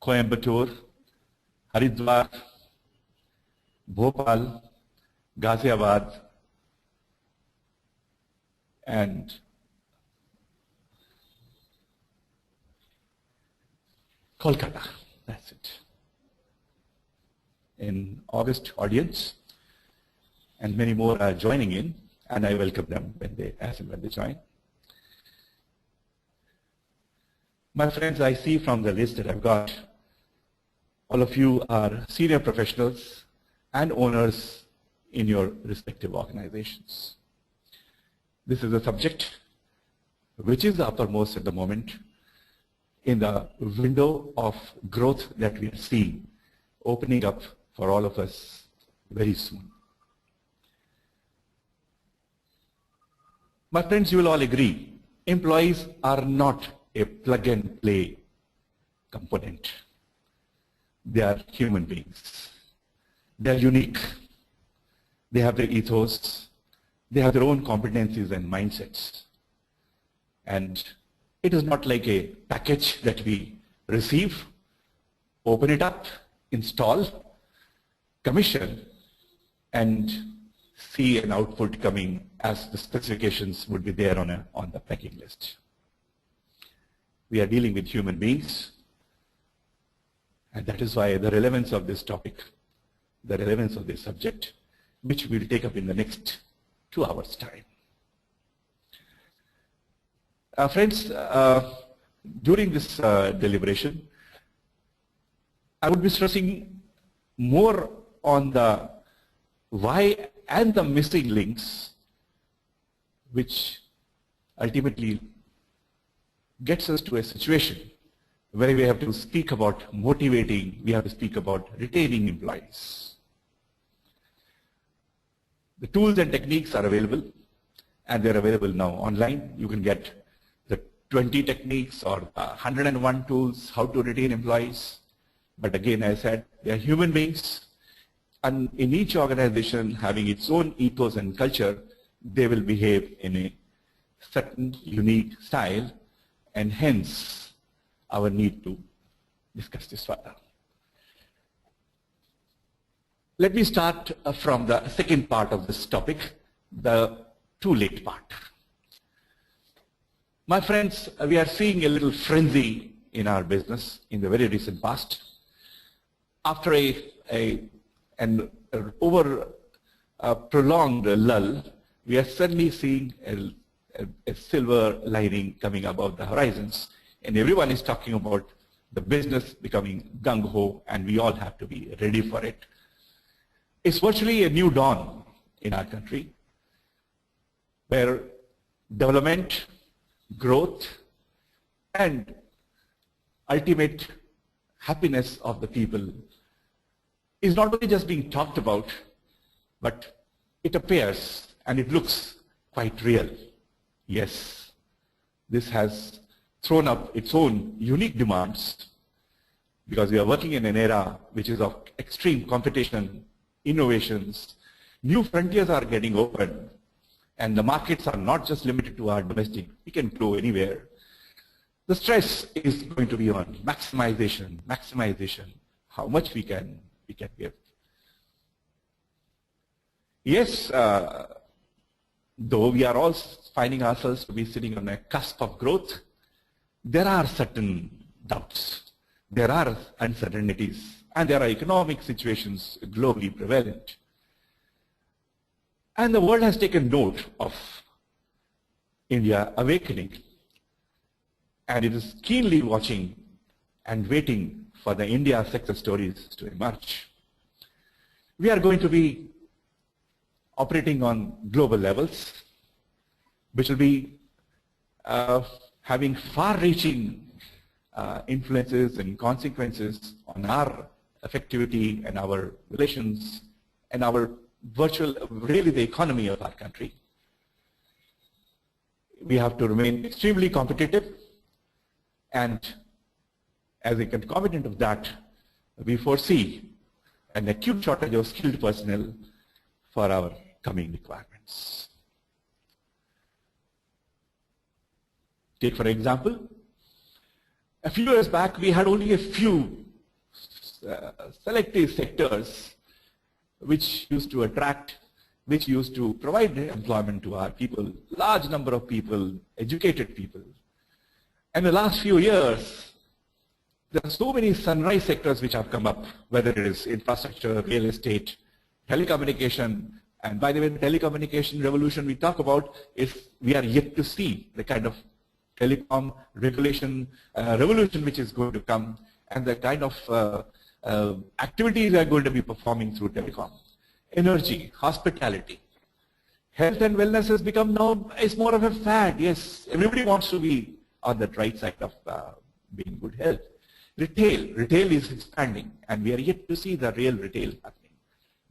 Coimbatore, Haridwar, Bhopal, Ghaziabad, and Kolkata. That's it. In August audience, and many more are joining in, and I welcome them as and when they join. My friends, I see from the list that I've got, all of you are senior professionals and owners in your respective organizations. This is a subject which is uppermost at the moment in the window of growth that we are seeing opening up for all of us very soon. My friends, you will all agree, employees are not a plug-and-play component. They are human beings. They are unique. They have their ethos. They have their own competencies and mindsets. And it is not like a package that we receive, open it up, install, commission, and see an output coming as the specifications would be there on the packing list. We are dealing with human beings, and that is why the relevance of this topic, the relevance of this subject, which we will take up in the next 2 hours' time. Friends, during this deliberation, I would be stressing more on the why and the missing links, which ultimately gets us to a situation where we have to speak about motivating, we have to speak about retaining employees. The tools and techniques are available, and they're available now online. You can get the 20 techniques or 101 tools, how to retain employees. But again, as I said, they are human beings, and in each organization having its own ethos and culture, they will behave in a certain unique style, and hence our need to discuss this further. Let me start from the second part of this topic, the too late part. My friends, we are seeing a little frenzy in our business in the very recent past. After an prolonged lull, we are suddenly seeing a silver lining coming above the horizons, and everyone is talking about the business becoming gung-ho, and we all have to be ready for it. It's virtually a new dawn in our country, where development, growth, and ultimate happiness of the people is not only just being talked about, but it appears and it looks quite real. Yes, this has thrown up its own unique demands, because we are working in an era which is of extreme competition, innovations, new frontiers are getting opened, and the markets are not just limited to our domestic, we can grow anywhere. The stress is going to be on maximization, how much we can give. Yes, though we are all finding ourselves to be sitting on a cusp of growth, there are certain doubts, there are uncertainties, and there are economic situations globally prevalent. And the world has taken note of India awakening, and it is keenly watching and waiting for the India success stories to emerge. We are going to be operating on global levels, which will be having far-reaching influences and consequences on our effectivity and our relations and our really the economy of our country. We have to remain extremely competitive, and as a concomitant of that, we foresee an acute shortage of skilled personnel for our coming requirements. Take for example, a few years back we had only a few selective sectors which used to attract, which used to provide employment to our people, large number of people, educated people. And the last few years, there are so many sunrise sectors which have come up, whether it is infrastructure, real estate, telecommunication. And by the way, the telecommunication revolution we talk about is we are yet to see the kind of telecom regulation revolution which is going to come, and the kind of activities we are going to be performing through telecom. Energy, hospitality, health and wellness has become now, it's more of a fad. Yes, everybody wants to be on the right side of being good health. Retail is expanding, and we are yet to see the real retail happening.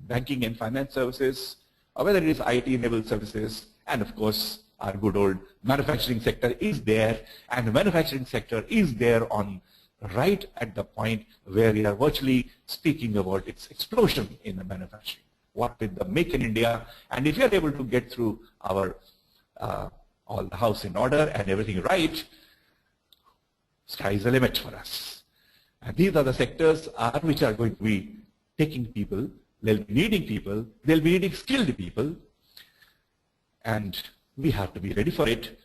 Banking and finance services, or whether it is IT-enabled services, and of course, our good old manufacturing sector is there, and the manufacturing sector is there on right at the point where we are virtually speaking about its explosion in the manufacturing. What with the Make in India, and if you are able to get through our all the house in order and everything right, sky is the limit for us. And these are the sectors which are going to be taking people, they'll be needing people, they'll be needing skilled people, and we have to be ready for it.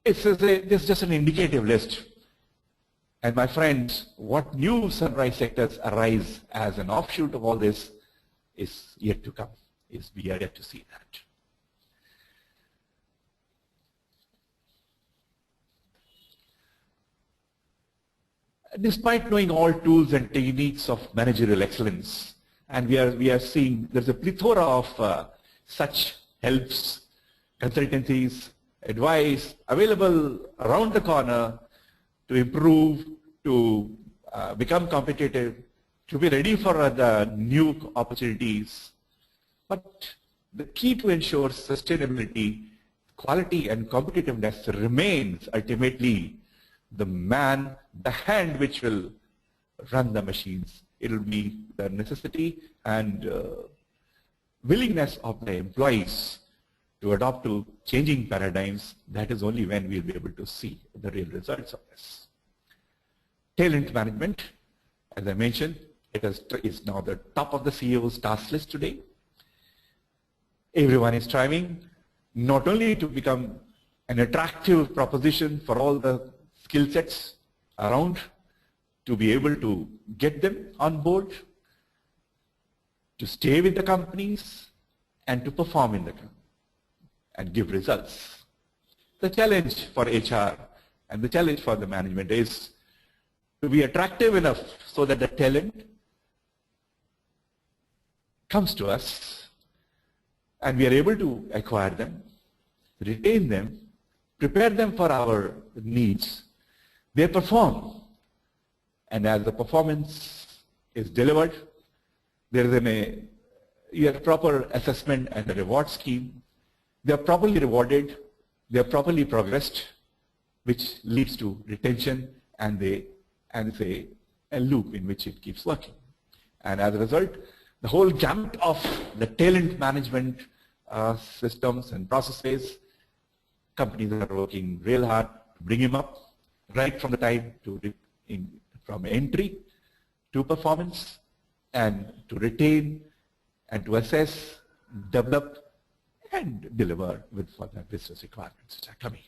It's just an indicative list. And my friends, what new sunrise sectors arise as an offshoot of all this is yet to come, we are yet to see that. Despite knowing all tools and techniques of managerial excellence, and we are seeing there's a plethora of such helps, consultancies, advice available around the corner to improve, to become competitive, to be ready for the new opportunities. But the key to ensure sustainability, quality and competitiveness remains ultimately the man, the hand which will run the machines. It will be the necessity and willingness of the employees to adopt to changing paradigms. That is only when we'll be able to see the real results of this. Talent management, as I mentioned, is now the top of the CEO's task list today. Everyone is striving not only to become an attractive proposition for all the skill sets around, to be able to get them on board, to stay with the companies, and to perform in the company and give results. The challenge for HR and the challenge for the management is to be attractive enough so that the talent comes to us and we are able to acquire them, retain them, prepare them for our needs. They perform, and as the performance is delivered, there is a proper assessment and a reward scheme. They are properly rewarded, they are properly progressed, which leads to retention, and it's a loop in which it keeps working. And as a result, the whole gamut of the talent management systems and processes, companies are working real hard to bring him up, right from the time from entry to performance, and to retain and to assess, develop, and deliver for the business requirements which are coming.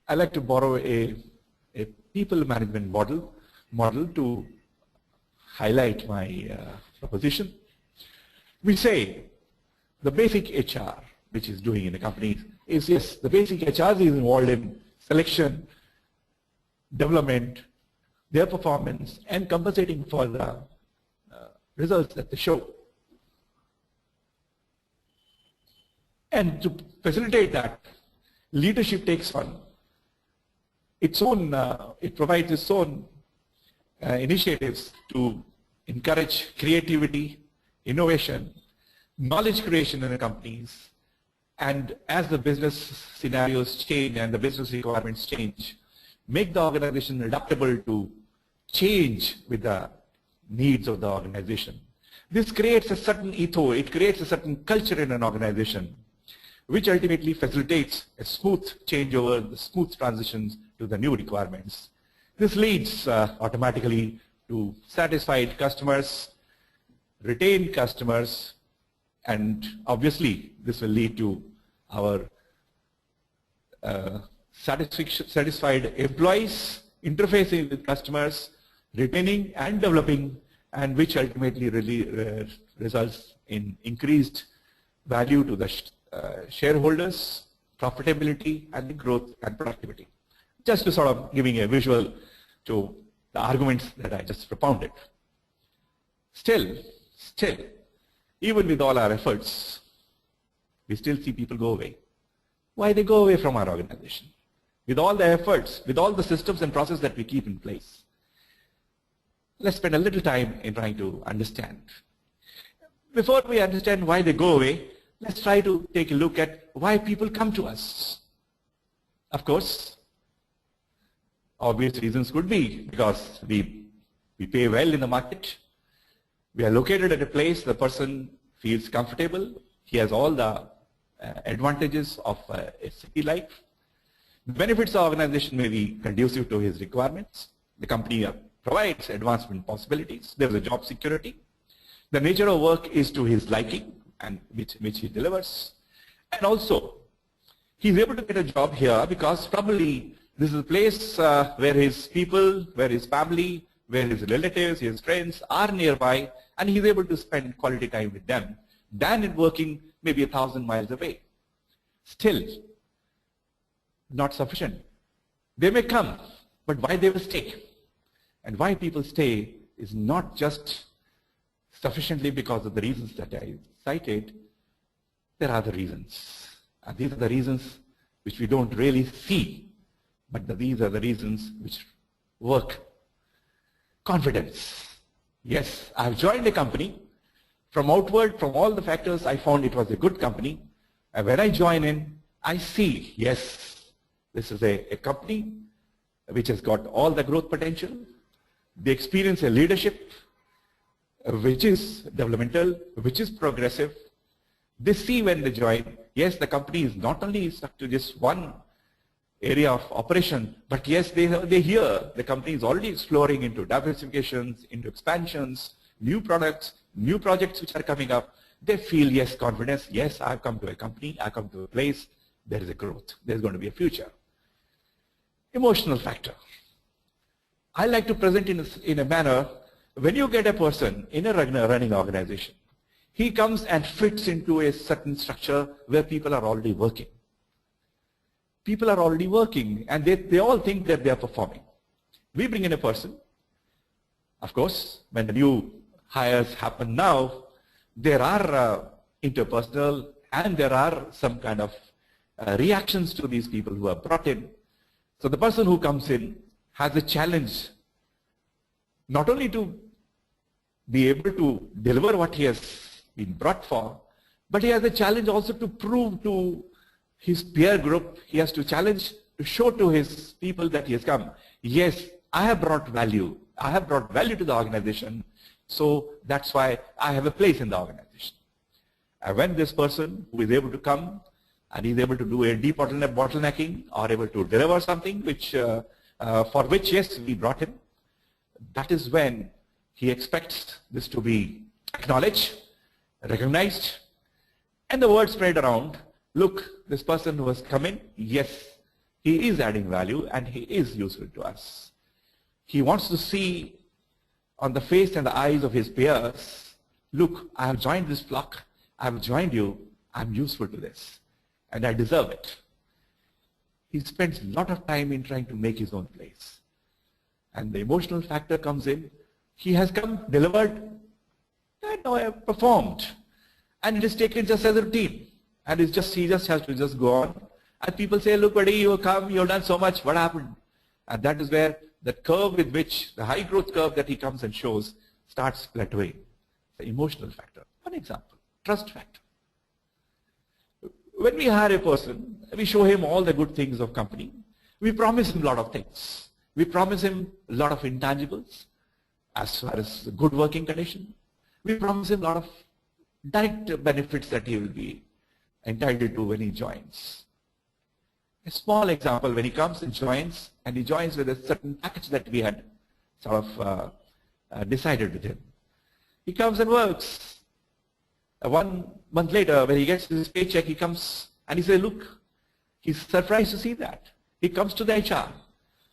I like to borrow a people management model to highlight my proposition. We say the basic HR which is doing in the company is, yes, the basic HR is involved in selection, development, their performance, and compensating for the results that they show. And to facilitate that, leadership takes on its own, it provides its own initiatives to encourage creativity, innovation, knowledge creation in the companies. And as the business scenarios change and the business requirements change, make the organization adaptable to change with the needs of the organization. This creates a certain ethos, it creates a certain culture in an organization, which ultimately facilitates a smooth changeover, the smooth transitions to the new requirements. This leads automatically to satisfied customers, retained customers, and obviously this will lead to our satisfied employees, interfacing with customers, retaining and developing, and which ultimately really results in increased value to the shareholders, profitability, and the growth and productivity. Just to sort of giving a visual to the arguments that I just propounded. Still, even with all our efforts, we still see people go away. Why they go away from our organization? With all the efforts, with all the systems and processes that we keep in place. Let's spend a little time in trying to understand. Before we understand why they go away, let's try to take a look at why people come to us. Of course, obvious reasons could be because we pay well in the market. We are located at a place the person feels comfortable. He has all the advantages of a city life. The benefits of the organization may be conducive to his requirements. The company provides advancement possibilities. There is a job security. The nature of work is to his liking, and which he delivers. And also, he's able to get a job here because probably this is a place where his people, where his family, where his relatives, his friends are nearby, and he's able to spend quality time with them than in working maybe 1,000 miles away. Still, not sufficient. They may come, but why they will stay? And why people stay is not just sufficiently because of the reasons that I cited. There are other reasons. And these are the reasons which we don't really see, but these are the reasons which work. Confidence. Yes, I've joined a company. From outward, from all the factors, I found it was a good company. And when I join in, I see, yes, this is a company which has got all the growth potential. They experience a leadership which is developmental, which is progressive. They see when they join, yes, the company is not only stuck to just one area of operation, but yes, they hear the company is already exploring into diversifications, into expansions, new products, new projects which are coming up. They feel, yes, confidence, yes, I've come to a company, I've come to a place, there is a growth, there's going to be a future. Emotional factor. I like to present in a manner, when you get a person in a running organization, he comes and fits into a certain structure where people are already working. People are already working and they all think that they are performing. We bring in a person. Of course, when the new hires happen now, there are interpersonal and there are some kind of reactions to these people who are brought in. So the person who comes in has a challenge not only to be able to deliver what he has been brought for, but he has a challenge also to prove to his peer group, he has to challenge, to show to his people that he has come. Yes, I have brought value. I have brought value to the organization, so that's why I have a place in the organization. And when this person who is able to come and is able to do a bottlenecking or able to deliver something which, for which, yes, we brought him, that is when he expects this to be acknowledged, recognized, and the word spread around, look, this person who has come in, yes, he is adding value and he is useful to us. He wants to see on the face and the eyes of his peers, look, I have joined this flock, I have joined you, I'm useful to this, and I deserve it. He spends a lot of time in trying to make his own place. And the emotional factor comes in. He has come, delivered, and now I have performed. And it is taken just as a routine. And he just has to just go on. And people say, look, buddy, you come, you've done so much, what happened? And that is where the curve with which, the high growth curve that he comes and shows, starts plateauing. The emotional factor. One example, trust factor. When we hire a person, we show him all the good things of company. We promise him a lot of things. We promise him a lot of intangibles as far as the good working condition. We promise him a lot of direct benefits that he will be entitled to when he joins. A small example, when he comes and joins, and he joins with a certain package that we had sort of decided with him. He comes and works. 1 month later, when he gets his paycheck, he comes and he says, look, he's surprised to see that. He comes to the HR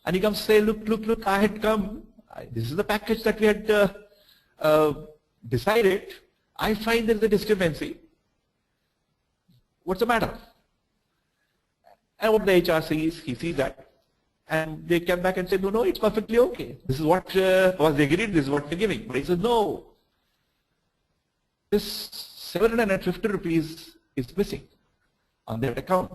and he comes to say, look, I had come. This is the package that we had decided. I find there's a discrepancy. What's the matter? And what the HR sees, he sees that. And they come back and say, no, it's perfectly okay. This is what was agreed, this is what we're giving. But he says, no. This 750 rupees is missing on their account.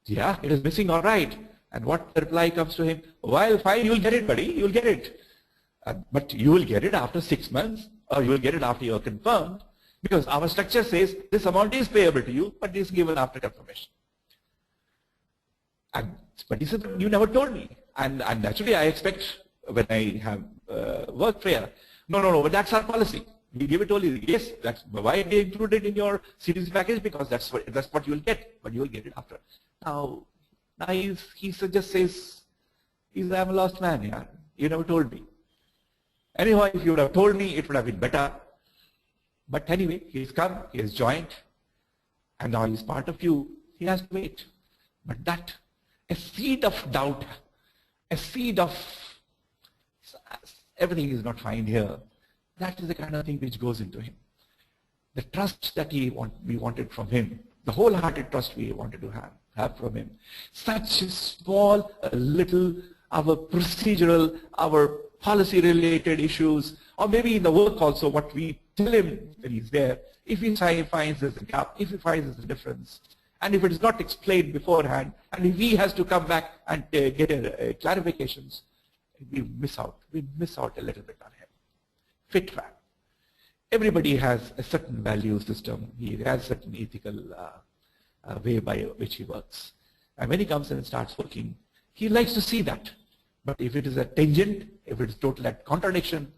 Yeah, it is missing, all right. And what the reply comes to him? Well, fine, you'll get it, buddy, you'll get it. But you will get it after 6 months, or you will get it after you're confirmed, because our structure says this amount is payable to you, but it is given after confirmation. But he said, you never told me. And naturally, I expect when I have work prayer, no, but that's our policy. We give it only, yes, that's why they included in your CTC package, because that's what you will get, but you will get it after. Now he just says, I'm a lost man, yeah. You never told me. Anyhow, if you would have told me, it would have been better. But anyway, he's come, he has joined, and now he's part of you. He has to wait. But that, a seed of doubt, a seed of everything is not fine here, that is the kind of thing which goes into him. The trust that we wanted from him, the wholehearted trust we wanted to have from him. Such small, little, our procedural, our policy-related issues, or maybe in the work also, what we tell him when he's there, if he finds there's a gap, if he finds there's a difference, and if it is not explained beforehand, and if he has to come back and get clarifications, we miss out a little bit on him. Fit man. Everybody has a certain value system. He has a certain ethical way by which he works. And when he comes in and starts working, he likes to see that. But if it is a tangent, if it is total contradiction,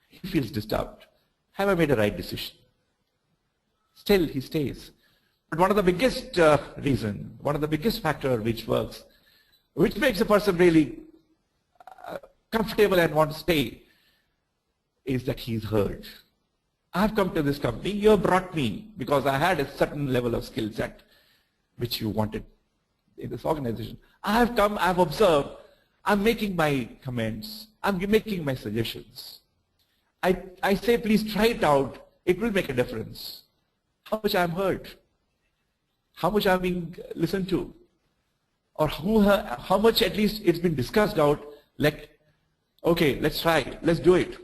he feels disturbed. Have I made a right decision? Still, he stays. But one of the biggest one of the biggest factor which works, which makes a person really comfortable and want to stay, is that he's heard. I've come to this company, you have brought me because I had a certain level of skill set which you wanted in this organization. I have come, I've observed, I'm making my comments, I'm making my suggestions. I say, please try it out, it will make a difference. How much I'm heard? How much I'm being listened to? Or how much at least it's been discussed out, like, okay, let's try, let's do it.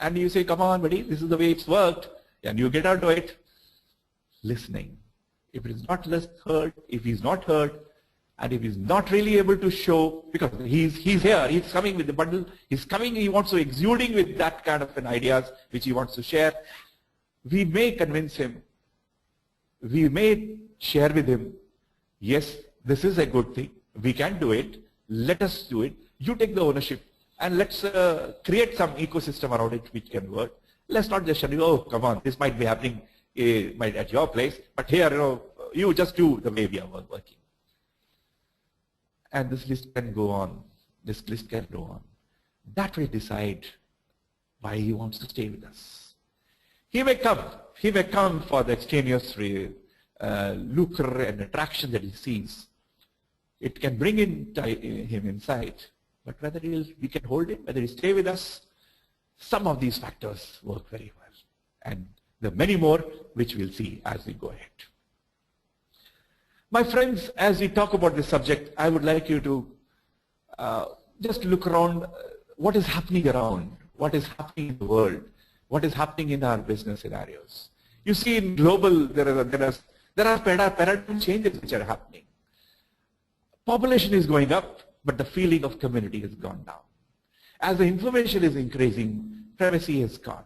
And you say, come on, buddy, this is the way it's worked. And you get onto it, listening. If it is not heard, if he's not heard, and if he's not really able to show, because he's here, he's coming with the bundle, he's coming, he wants to exuding with that kind of an ideas which he wants to share, we may convince him, we may share with him, yes, this is a good thing, we can do it, let us do it, you take the ownership, and let's create some ecosystem around it which can work. Let's not just say, oh, come on, this might be happening at your place, but here, you just do the way we are working. And this list can go on. This list can go on. That will decide why he wants to stay with us. He may come for the extraneous lucre and attraction that he sees. It can bring him inside. But whether we can hold him, whether he stay with us, some of these factors work very well. And there are many more which we'll see as we go ahead. My friends, as we talk about this subject, I would like you to just look around what is happening around, what is happening in the world, what is happening in our business scenarios. You see in global, there are paradigm changes which are happening. Population is going up, but the feeling of community has gone down. As the information is increasing, privacy has gone.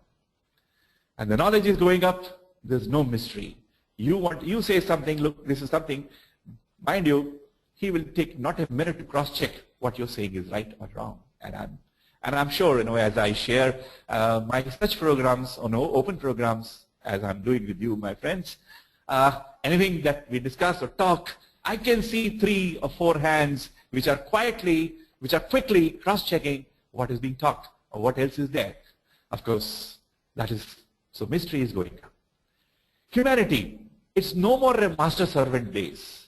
And the knowledge is going up, there's no mystery. You say something, look, this is something, mind you, he will take not a minute to cross-check what you're saying is right or wrong. And I'm sure, as I share my such programs, open programs, as I'm doing with you, my friends, anything that we discuss or talk, I can see 3 or 4 hands which are quickly cross-checking what is being talked or what else is there. Of course, so mystery is going on. Humanity, it's no more a master-servant days.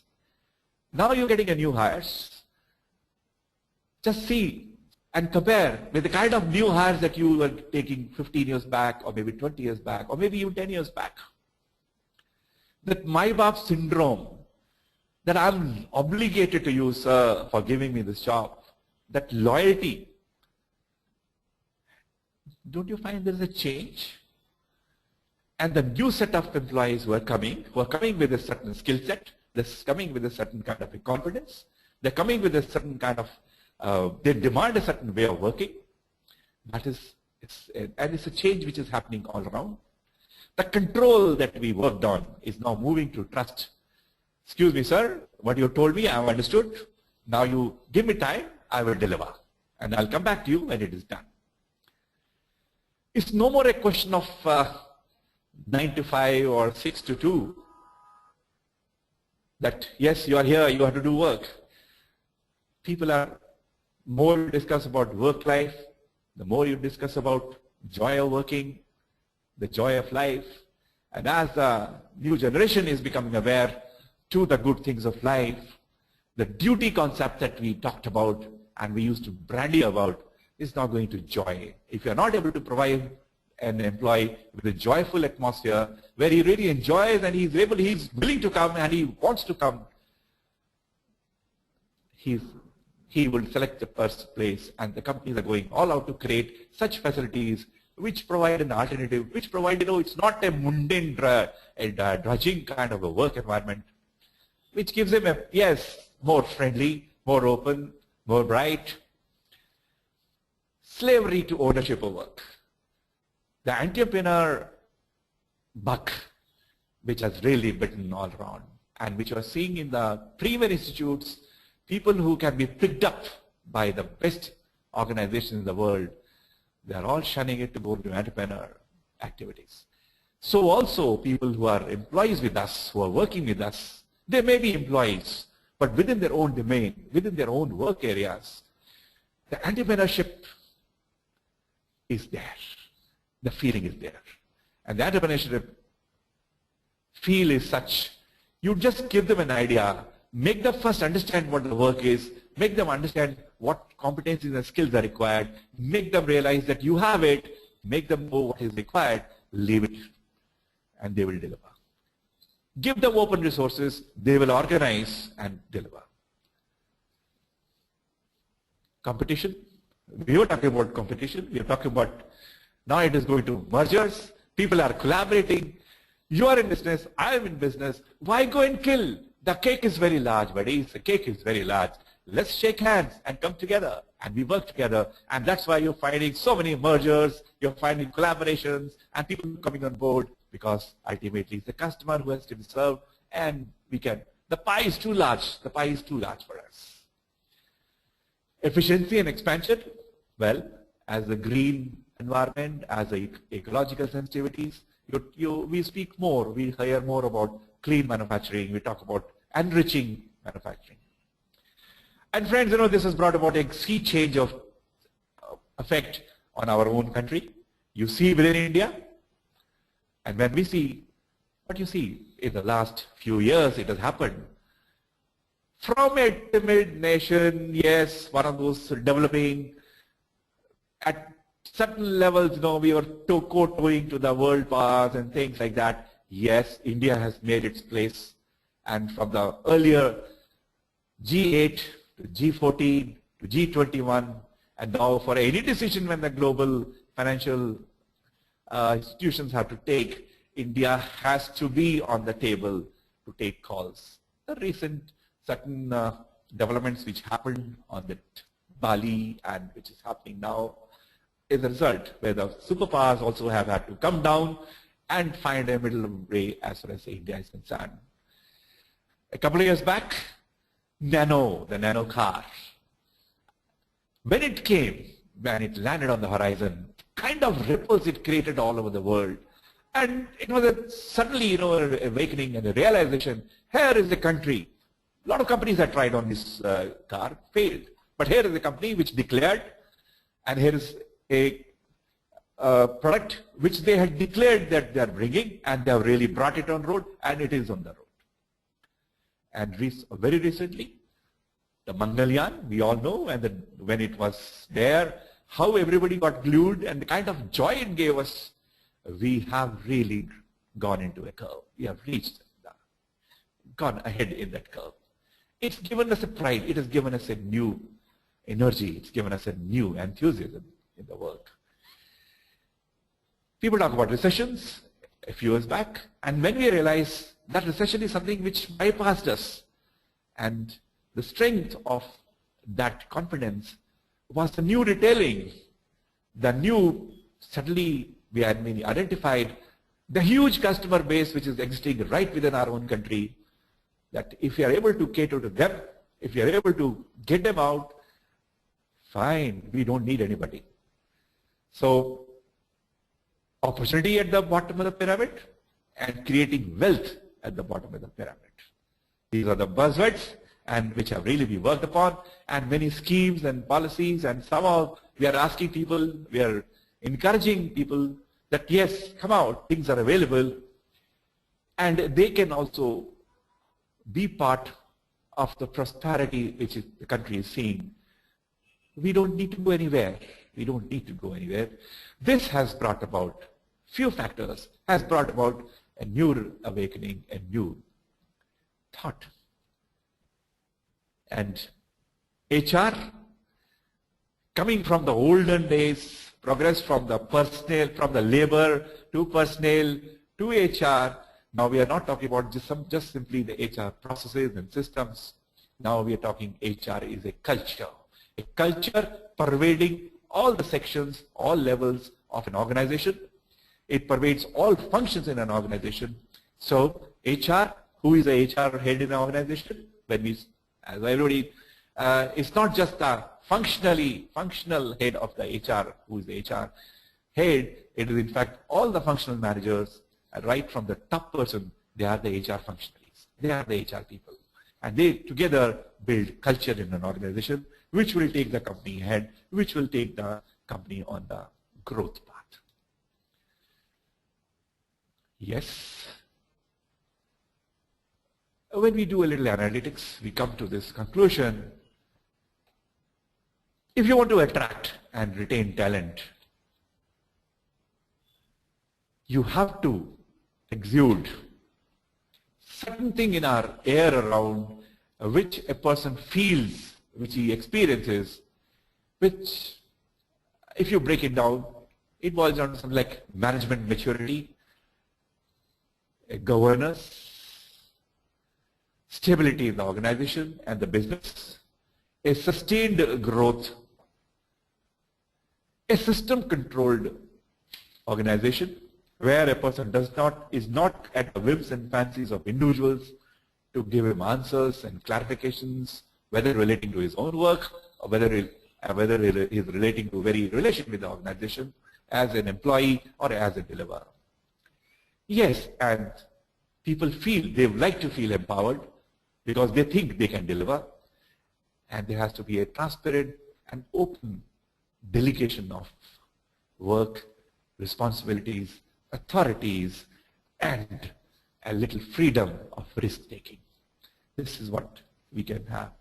Now you're getting a new hires. Just see and compare with the kind of new hires that you were taking 15 years back, or maybe 20 years back, or maybe even 10 years back. That Mai-Baap syndrome, that I'm obligated to you, sir, for giving me this job, that loyalty, don't you find there is a change? And the new set of employees who are coming with a certain skill set, they're coming with a certain kind of confidence, they're coming with a certain kind of, they demand a certain way of working. And it's a change which is happening all around. The control that we worked on is now moving to trust. Excuse me, sir, what you told me, I have understood. Now you give me time, I will deliver. And I'll come back to you when it is done. It's no more a question of 9 to 5 or 6 to 2. That yes, you are here, you have to do work. People are more discuss about work life, the more you discuss about joy of working, the joy of life. And as the new generation is becoming aware to the good things of life, the duty concept that we talked about and we used to brandy about is now going to joy. If you are not able to provide an employee with a joyful atmosphere where he really enjoys and he's willing to come and he wants to come, he will select the first place, and the companies are going all out to create such facilities which provide an alternative, which provide, it's not a mundane, drudging kind of a work environment, which gives him more friendly, more open, more bright. Slavery to ownership of work. The entrepreneur bug, which has really bitten all around, and which you are seeing in the premier institutes, people who can be picked up by the best organizations in the world, they are all shunning it to go to entrepreneur activities. So also people who are employees with us, who are working with us, they may be employees, but within their own domain, within their own work areas, the entrepreneurship is there. The feeling is there. And the entrepreneurship feel is such, you just give them an idea, make them first understand what the work is, make them understand what competencies and skills are required, make them realize that you have it, make them know what is required, leave it, and they will deliver. Give them open resources, they will organize and deliver. Competition. We were talking about competition. We are talking about now it is going to mergers. People are collaborating. You are in business. I am in business. Why go and kill? The cake is very large, buddies. The cake is very large. Let's shake hands and come together and we work together. And that's why you're finding so many mergers. You're finding collaborations and people coming on board, because ultimately it's the customer who has to be served, and the pie is too large. The pie is too large for us. Efficiency and expansion. Well, as the green environment, as the ecological sensitivities, we speak more, we hear more about clean manufacturing, we talk about enriching manufacturing. And friends, this has brought about a sea change of effect on our own country. You see within India, and when we see, what you see in the last few years, it has happened. From a timid nation, yes, one of those developing, at certain levels, we were kowtowing to the world powers and things like that. Yes, India has made its place, and from the earlier G8 to G14 to G21, and now for any decision when the global financial institutions have to take, India has to be on the table to take calls. The recent certain developments which happened on the Bali and which is happening now is a result where the superpowers also have had to come down and find a middle way as far as India is concerned. A couple of years back, the nano car, when it came, when it landed on the horizon, kind of ripples it created all over the world. And it was suddenly, an awakening and a realization, here is a country A lot of companies that tried on this car failed. But here is a company which declared, and here is a product which they had declared that they are bringing, and they have really brought it on road, and it is on the road. And very recently, the Mangalyaan, we all know, and when it was there, how everybody got glued and the kind of joy it gave us. We have really gone into a curve. We have gone ahead in that curve. It's given us a pride. It has given us a new energy. It's given us a new enthusiasm in the work. People talk about recessions a few years back, and when we realize that recession is something which bypassed us, and the strength of that confidence was the new retailing, suddenly we had identified the huge customer base which is existing right within our own country, that if we are able to cater to them, if we are able to get them out, fine, we don't need anybody. So, opportunity at the bottom of the pyramid and creating wealth at the bottom of the pyramid. These are the buzzwords and which have really been worked upon, and many schemes and policies, and somehow we are asking people, we are encouraging people that yes, come out, things are available, and they can also be part of the prosperity which the country is seeing. We don't need to go anywhere. We don't need to go anywhere. This has brought about, few factors, has brought about a new awakening, a new thought. And HR, coming from the olden days, progressed from the personnel, from the labor to personnel to HR. Now we are not talking about just simply the HR processes and systems. Now we are talking HR is a culture pervading all the sections, all levels of an organization. It pervades all functions in an organization. So HR, who is the HR head in the organization? When we, as everybody, it's not just the functional head of the HR, who is the HR head. It is in fact all the functional managers, right from the top person, they are the HR functionaries. They are the HR people. And they together build culture in an organization, which will take the company ahead, which will take the company on the growth path. Yes. When we do a little analytics, we come to this conclusion. If you want to attract and retain talent, you have to exude certain thing in our air around which a person feels, which he experiences, which, if you break it down, it boils down to something like management maturity, a governance, stability in the organization and the business, a sustained growth, a system-controlled organization where a person is not at the whims and fancies of individuals to give him answers and clarifications, whether relating to his own work or whether he is relating to very relation with the organization as an employee or as a deliverer. Yes, and people feel, they would like to feel empowered because they think they can deliver, and there has to be a transparent and open delegation of work, responsibilities, authorities, and a little freedom of risk-taking. This is what we can have.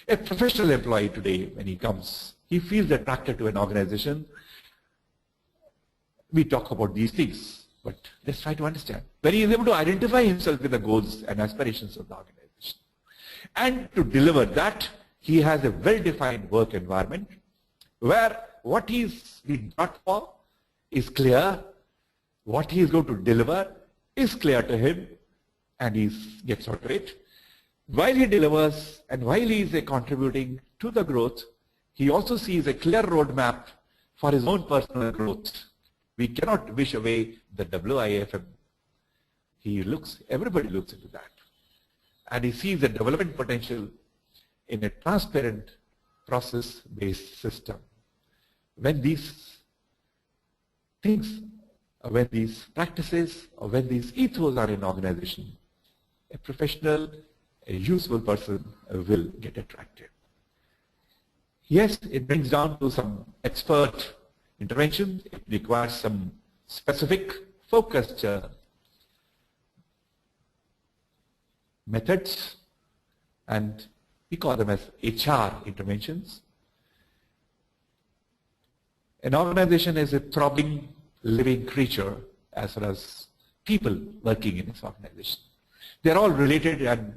A professional employee today, when he comes, he feels attracted to an organization. We talk about these things, but let's try to understand. When he is able to identify himself with the goals and aspirations of the organization, and to deliver that, he has a well-defined work environment where what he's been brought for is clear, what he is going to deliver is clear to him, and he gets out of it. While he delivers and while he is contributing to the growth, he also sees a clear roadmap for his own personal growth. We cannot wish away the WIFM. Everybody looks into that. And he sees the development potential in a transparent process-based system. When these things, when these practices, or when these ethos are in organization, a professional, a useful person will get attracted. Yes, it brings down to some expert intervention. It requires some specific focused methods, and we call them as HR interventions. An organization is a throbbing, living creature as well as people working in this organization. They're all related and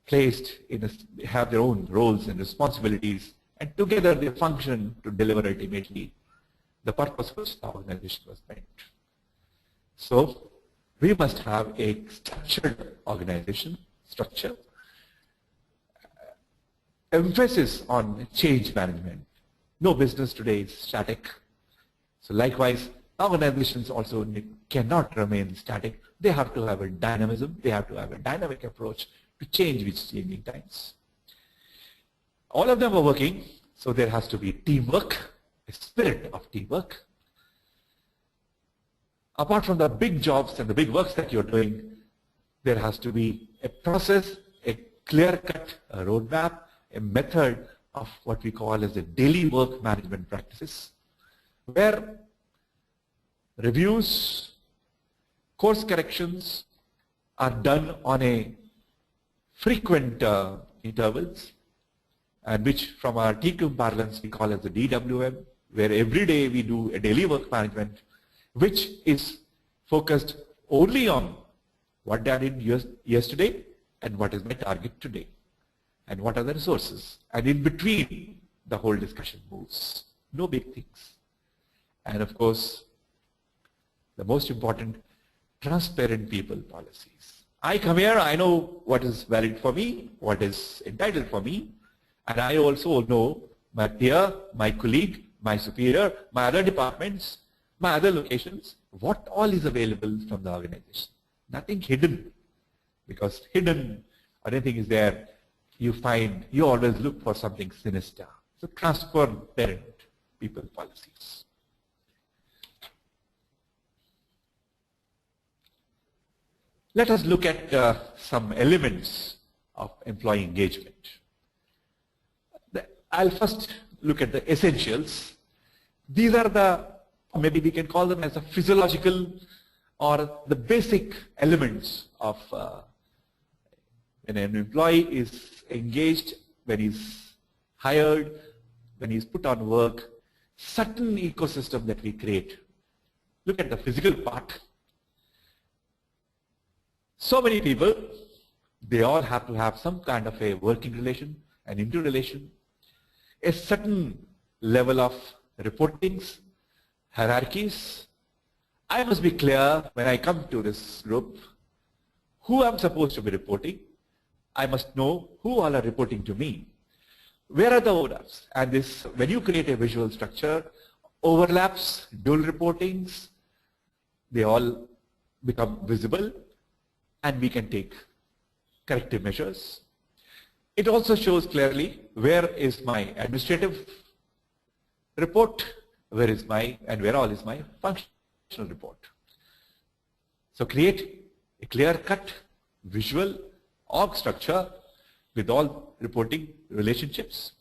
placed in have their own roles and responsibilities, and together they function to deliver ultimately the purpose for which the organization was meant. So we must have a structured organization structure, emphasis on change management. No business today is static. So likewise, organizations also cannot remain static. They have to have a dynamism. They have to have a dynamic approach to change with changing times. All of them are working, so there has to be teamwork, a spirit of teamwork. Apart from the big jobs and the big works that you're doing, there has to be a process, a clear-cut roadmap, a method of what we call as the daily work management practices, where reviews, course corrections are done on a frequent intervals, and which from our TQM parlance we call as the DWM, where every day we do a daily work management which is focused only on what I did yesterday and what is my target today and what are the resources. And in between, the whole discussion moves. No big things. And of course, the most important, transparent people policies. I come here, I know what is valid for me, what is entitled for me, and I also know my peer, my colleague, my superior, my other departments, my other locations, what all is available from the organization. Nothing hidden, because hidden or anything is there, you always look for something sinister. So transparent people policies. Let us look at some elements of employee engagement. I'll first look at the essentials. These are maybe we can call them as the physiological or the basic elements of when an employee is engaged, when he's hired, when he's put on work, certain ecosystem that we create. Look at the physical part. So many people, they all have to have some kind of a working relation, an interrelation, a certain level of reportings, hierarchies. I must be clear when I come to this group who I'm supposed to be reporting. I must know who all are reporting to me. Where are the overlaps? And this, when you create a visual structure, overlaps, dual reportings, they all become visible and we can take corrective measures. It also shows clearly where is my administrative report, where all is my functional report. So create a clear-cut visual org structure with all reporting relationships.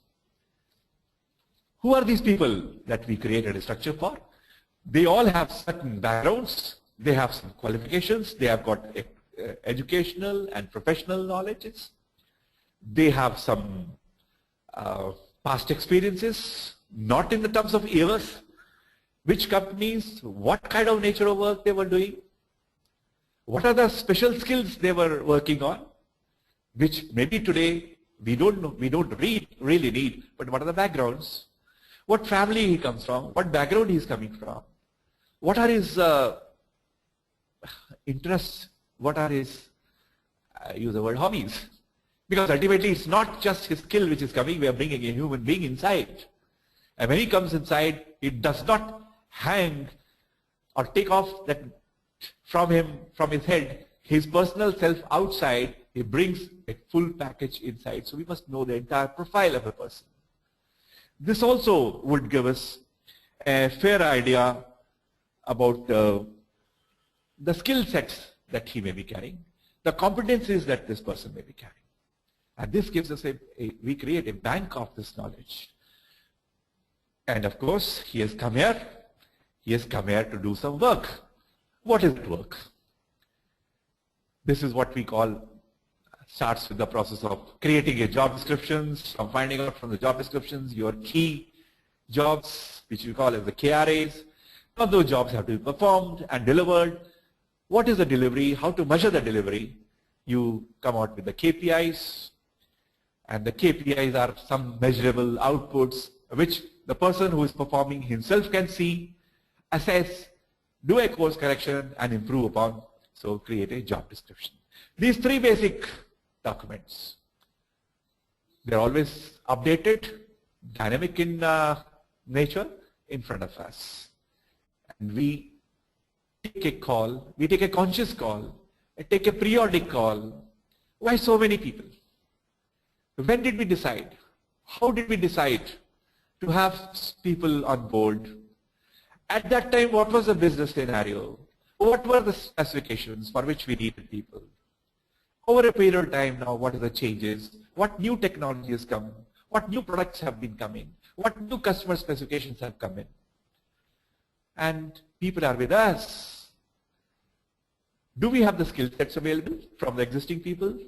Who are these people that we created a structure for? They all have certain backgrounds, they have some qualifications, they have got educational and professional knowledges, they have some past experiences, not in the terms of years, which companies, what kind of nature of work they were doing, what are the special skills they were working on, which maybe today we don't really need, but what are the backgrounds, what family he comes from, what background he is coming from, what are his interests, what are his, use the word, hobbies. Because ultimately it's not just his skill which is coming, we are bringing a human being inside. And when he comes inside, it does not hang or take off that from his head, his personal self outside, he brings a full package inside. So we must know the entire profile of a person. This also would give us a fair idea about the skill sets that he may be carrying. the competencies that this person may be carrying. And this gives us we create a bank of this knowledge. And of course, he has come here. He has come here to do some work. What is that work? This is what we call, starts with the process of creating a job descriptions, from finding out from the job descriptions your key jobs, which we call as the KRAs. Now those jobs have to be performed and delivered. What is the delivery? How to measure the delivery? You come out with the KPIs, and the KPIs are some measurable outputs which the person who is performing himself can see, assess, do a course correction, and improve upon. So create a job description. These three basic documents, they're always updated, dynamic in nature, in front of us. And we take a call, we take a conscious call, take a periodic call. Why so many people? When did we decide? How did we decide to have people on board? At that time, what was the business scenario? What were the specifications for which we needed people? Over a period of time now, what are the changes? What new technologies come? What new products have been coming? What new customer specifications have come in? And people are with us. Do we have the skill sets available from the existing people?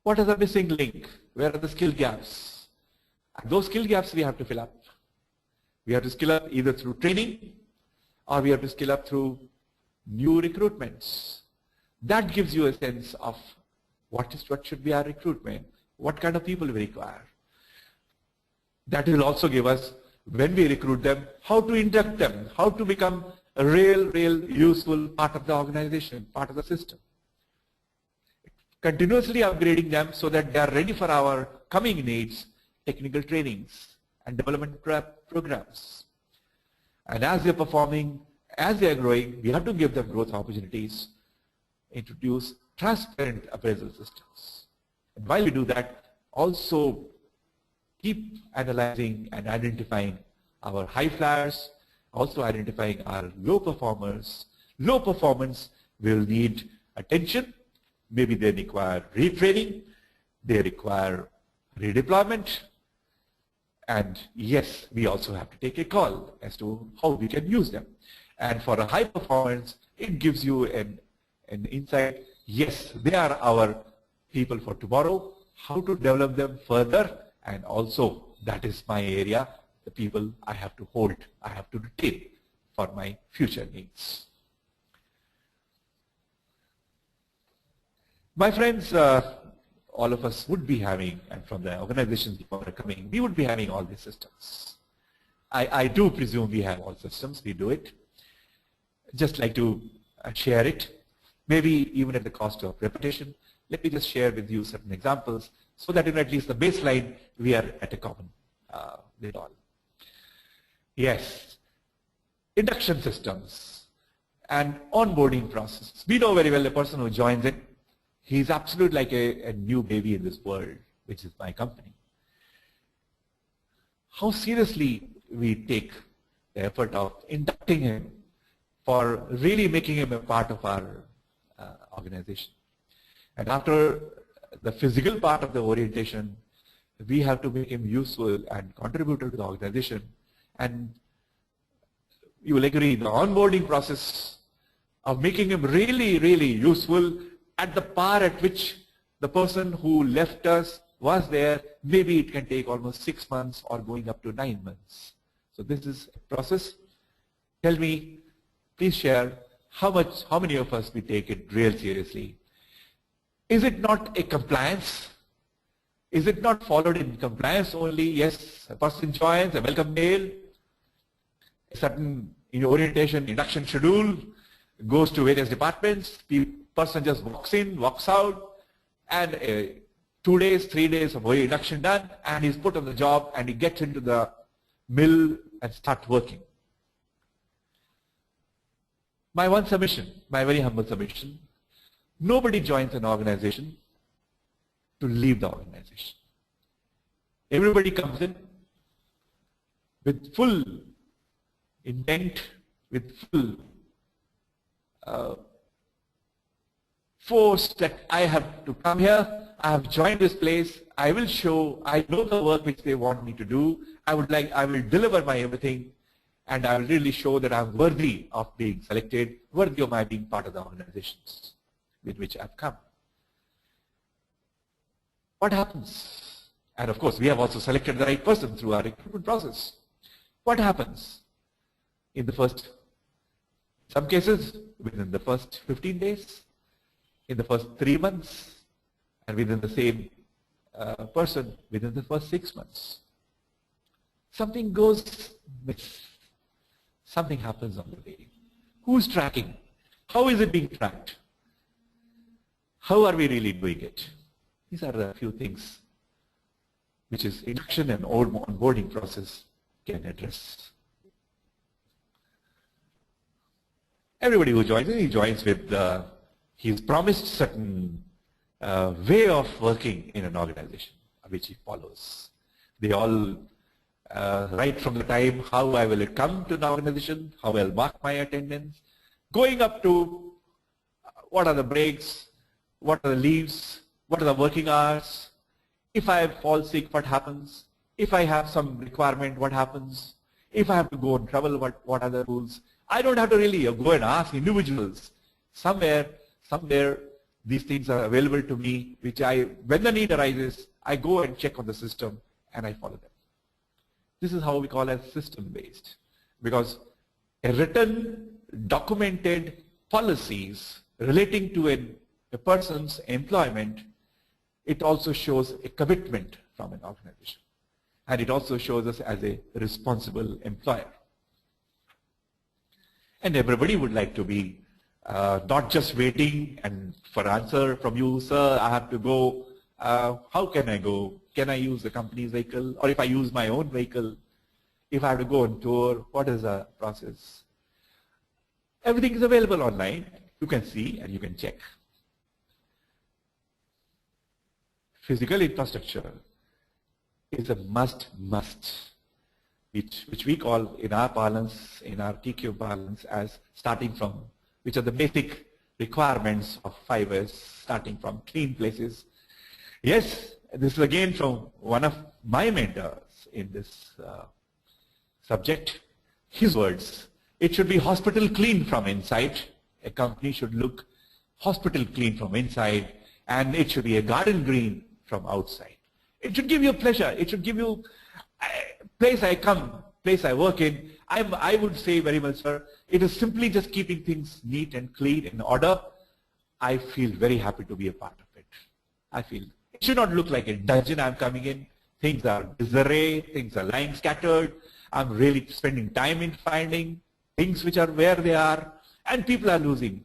What is the missing link? Where are the skill gaps? And those skill gaps we have to fill up. We have to skill up either through training or we have to skill up through new recruitments. That gives you a sense of what should be our recruitment, what kind of people we require. That will also give us, when we recruit them, how to induct them, how to become a real useful part of the organization, part of the system. Continuously upgrading them so that they are ready for our coming needs, technical trainings and development programs. And as they're performing, as they're growing, we have to give them growth opportunities, introduce transparent appraisal systems. And while we do that, also keep analyzing and identifying our high flyers, also identifying our low performers. Low performance will need attention. Maybe they require retraining, they require redeployment, and yes, we also have to take a call as to how we can use them. And for a high performance, it gives you an insight. Yes, they are our people for tomorrow, how to develop them further, and also that is my area, the people I have to hold, I have to retain for my future needs. My friends, all of us would be having, and from the organizations who are coming, we would be having all these systems. I do presume we have all systems, we do it. Just like to share it, maybe even at the cost of repetition. Let me just share with you certain examples so that in at least the baseline we are at a common with all. Yes, induction systems and onboarding process. We know very well the person who joins in, he's absolutely like a new baby in this world, which is my company. How seriously we take the effort of inducting him for really making him a part of our organization. And after the physical part of the orientation, we have to make him useful and contributor to the organization. And you will agree, the onboarding process of making him really useful at the par at which the person who left us was there, maybe it can take almost 6 months or going up to 9 months. So this is a process. Tell me, please share how many of us we take it real seriously. Is it not a compliance? Is it not followed in compliance only? Yes, a person joins, a welcome mail, a certain orientation, induction schedule, goes to various departments, the person just walks in, walks out, and 2 days, 3 days of induction done, and he's put on the job and he gets into the mill and starts working. My one submission, my very humble submission, nobody joins an organization to leave the organization. Everybody comes in with full intent, with full forced that I have to come here, I have joined this place, I will show, I know the work which they want me to do, I will deliver my everything, and I will really show that I'm worthy of being selected, worthy of my being part of the organizations with which I've come. What happens? And of course, we have also selected the right person through our recruitment process. What happens in the first, some cases, within the first 15 days, in the first 3 months, and within the same person within the first 6 months? Something goes miss. Something happens on the way. Who's tracking? How is it being tracked? How are we really doing it? These are the few things which is induction and onboarding process can address. Everybody who joins, he joins with, he's promised certain way of working in an organization, which he follows. They all, right from the time how I will come to an organization, how I'll mark my attendance, going up to what are the breaks, what are the leaves, what are the working hours, if I fall sick, what happens, if I have some requirement, what happens, if I have to go and travel, what are the rules. I don't have to really go and ask individuals. Somewhere, these things are available to me, which when the need arises, I go and check on the system and I follow them. This is how we call it system-based, because a written, documented policies relating to a person's employment, it also shows a commitment from an organization. And it also shows us as a responsible employer. And everybody would like to be not just waiting and for answer from you, sir, I have to go. How can I go? Can I use the company's vehicle? Or if I use my own vehicle, if I have to go on tour, what is the process? Everything is available online. You can see and you can check. Physical infrastructure is a must, which we call in our parlance, in our TQ parlance, as starting from, which are the basic requirements of 5 Ys, starting from clean places. Yes, this is again from one of my mentors in this subject. His words, it should be hospital clean from inside. A company should look hospital clean from inside, and it should be a garden green from outside. It should give you pleasure. It should give you place I come, place I work in. I would say very much, sir, it is simply just keeping things neat and clean in order. I feel very happy to be a part of it. I feel it should not look like a dungeon I'm coming in. Things are disarray, things are lying scattered. I'm really spending time in finding things which are where they are, and people are losing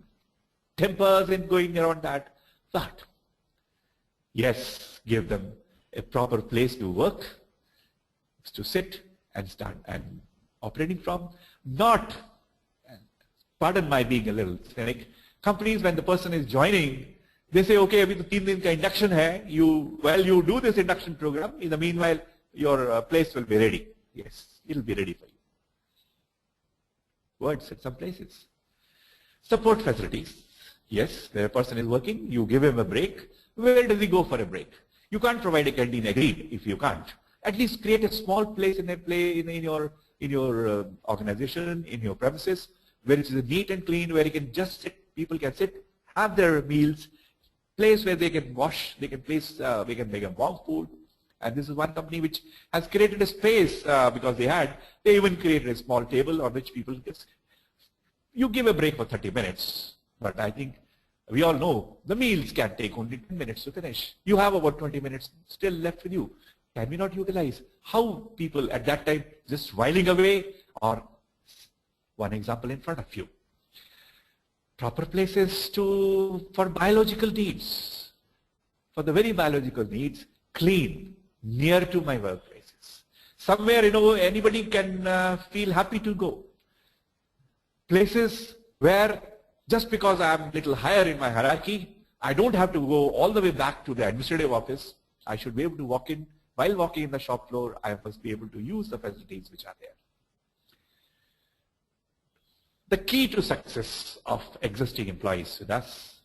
tempers and going around that. But yes, give them a proper place to work, to sit and start and operating from. Not, pardon my being a little cynic, companies when the person is joining, they say, okay, abhi to 3 din ka induction hai, you do this induction program, in the meanwhile your place will be ready. Yes, it will be ready for you. Words at some places. Support facilities. Yes, where a person is working, you give him a break. Where does he go for a break? You can't provide a canteen, agreed, if you can't. At least create a small place in your organization, in your premises, where it is neat and clean, where you can just sit, people can sit, have their meals, place where they can wash, they can make a warm food. And this is one company which has created a space because they even created a small table on which people just, you give a break for 30 minutes. But I think we all know the meals can take only 10 minutes to finish. You have about 20 minutes still left with you. Can we not utilize how people at that time just whiling away? Or one example in front of you. Proper places for biological needs. For the very biological needs, clean, near to my workplaces. Somewhere, anybody can feel happy to go. Places where just because I am a little higher in my hierarchy, I don't have to go all the way back to the administrative office. I should be able to walk in. While walking in the shop floor, I must be able to use the facilities which are there. The key to success of existing employees with us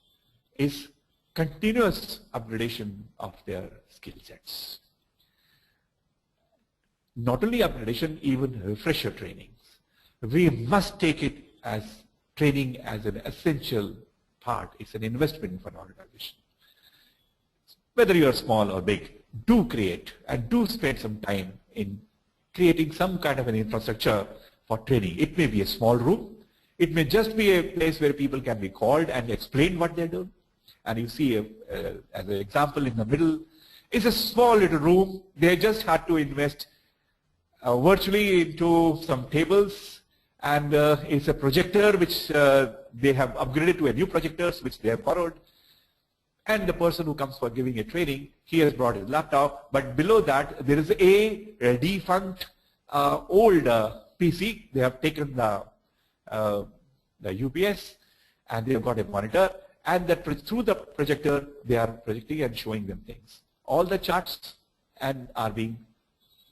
is continuous upgradation of their skill sets. Not only upgradation, even refresher trainings. We must take it as training as an essential part. It's an investment for an organization. Whether you are small or big, do create and do spend some time in creating some kind of an infrastructure for training. It may be a small room. It may just be a place where people can be called and explain what they're doing. And you see, as an example in the middle, is a small little room. They just had to invest virtually into some tables, and it's a projector which they have upgraded to a new projectors which they have borrowed. And the person who comes for giving a training, he has brought his laptop, but below that there is a defunct old PC. They have taken the UPS and they have got a monitor, and that through the projector they are projecting and showing them things. All the charts and are being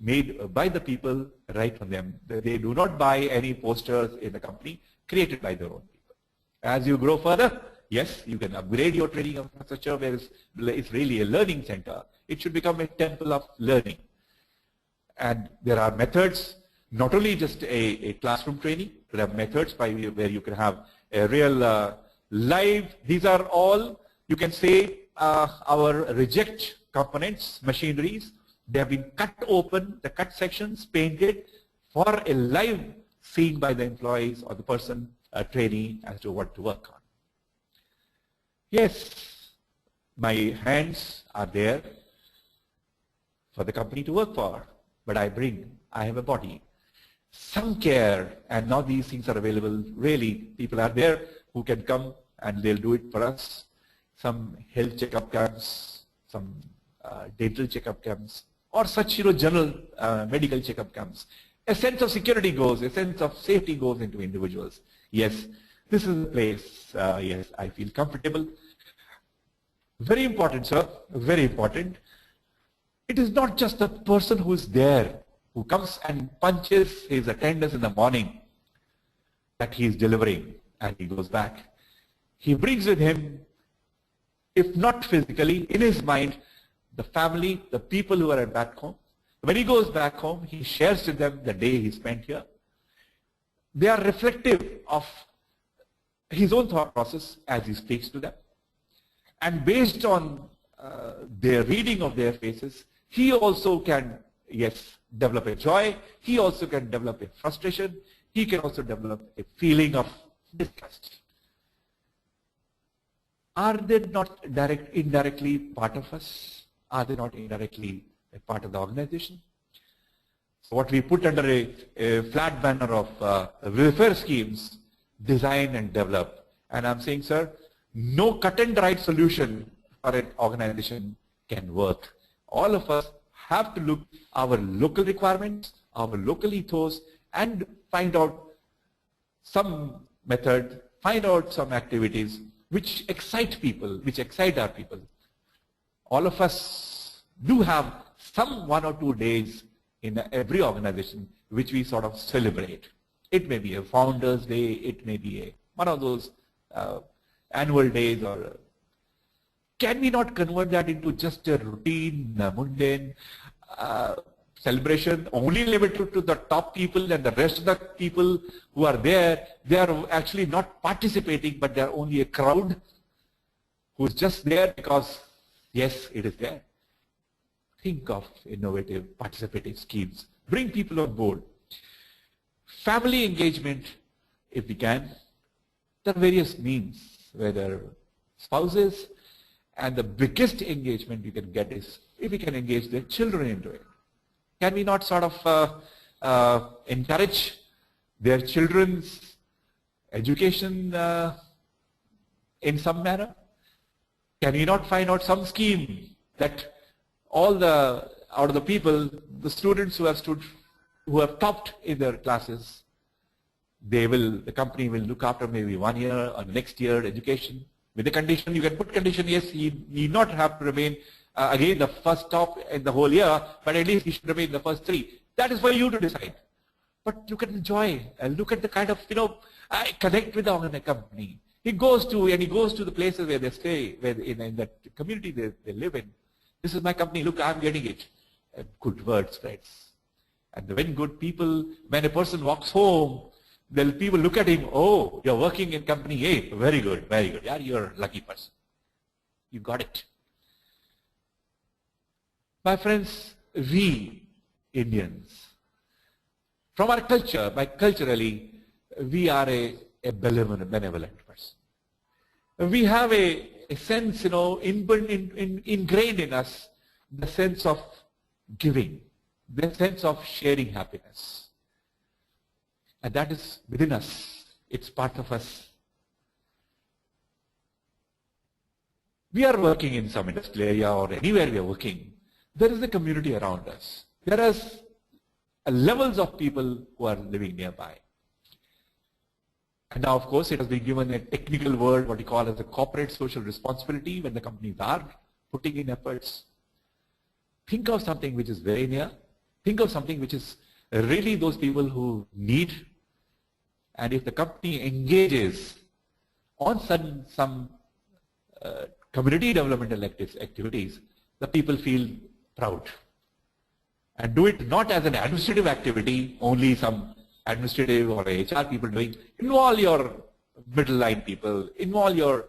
made by the people right from them. They do not buy any posters in the company, created by their own people. As you grow further, yes, you can upgrade your training infrastructure where it's really a learning center. It should become a temple of learning. And there are methods, not only just a classroom training, there are methods by where you can have a real live. These are all, you can say, our reject components, machineries. They have been cut open, the cut sections painted for a live seeing by the employees or the person trainee as to what to work on. Yes, my hands are there for the company to work for, but I have a body. Some care, and now these things are available. Really, people are there who can come and they'll do it for us. Some health checkup camps, some dental checkup camps, or such general medical checkup camps. A sense of security goes, a sense of safety goes into individuals. Yes, this is a place, yes, I feel comfortable. Very important, sir, very important. It is not just the person who is there, who comes and punches his attendance in the morning that he is delivering and he goes back. He brings with him, if not physically, in his mind, the family, the people who are back home. When he goes back home, he shares with them the day he spent here. They are reflective of his own thought process as he speaks to them. And based on their reading of their faces, he also can, yes, develop a joy. He also can develop a frustration. He can also develop a feeling of disgust. Are they not indirectly part of us? Are they not indirectly a part of the organization? So what we put under a flat banner of welfare schemes, design and develop. And I'm saying, sir, no cut and dried solution for an organization can work. All of us have to look our local requirements, our local ethos, and find out some method, find out some activities which excite people, which excite our people. All of us do have some 1 or 2 days in every organization which we sort of celebrate. It may be a Founders Day, it may be one of those annual days, or can we not convert that into just a routine, mundane celebration, only limited to the top people, and the rest of the people who are there, they are actually not participating, but they are only a crowd who is just there because, yes, it is there. Think of innovative, participative schemes. Bring people on board. Family engagement, if we can. There are various means, whether spouses, and the biggest engagement you can get is if we can engage their children into it. Can we not sort of encourage their children's education in some manner? Can we not find out some scheme that out of the people, the students who have topped in their classes, the company will look after maybe 1 year or next year education with the condition, you can put condition, yes, he need not have to remain again the first top in the whole year, but at least he should remain the first 3. That is for you to decide. But you can enjoy and look at the kind of, connect with the company. He goes to the places where they stay, where in that community they live in. This is my company. Look, I'm getting it. A good word spreads. And when good people, when a person walks home, then people look at him. Oh, you're working in company A. Very good, very good. Yeah, you're a lucky person. You got it. My friends, we Indians, from our culture, culturally, we are a benevolent person. We have a sense, ingrained in us, the sense of giving, the sense of sharing happiness. And that is within us. It's part of us. We are working in some industrial area or anywhere we are working. There is a community around us. There is levels of people who are living nearby. And now, of course, it has been given a technical word, what we call as a corporate social responsibility, when the companies are putting in efforts. Think of something which is very near. Think of something which is really those people who need. And if the company engages on some community developmental activities, the people feel proud. And do it not as an administrative activity, only some administrative or HR people doing. Involve your middle line people, involve your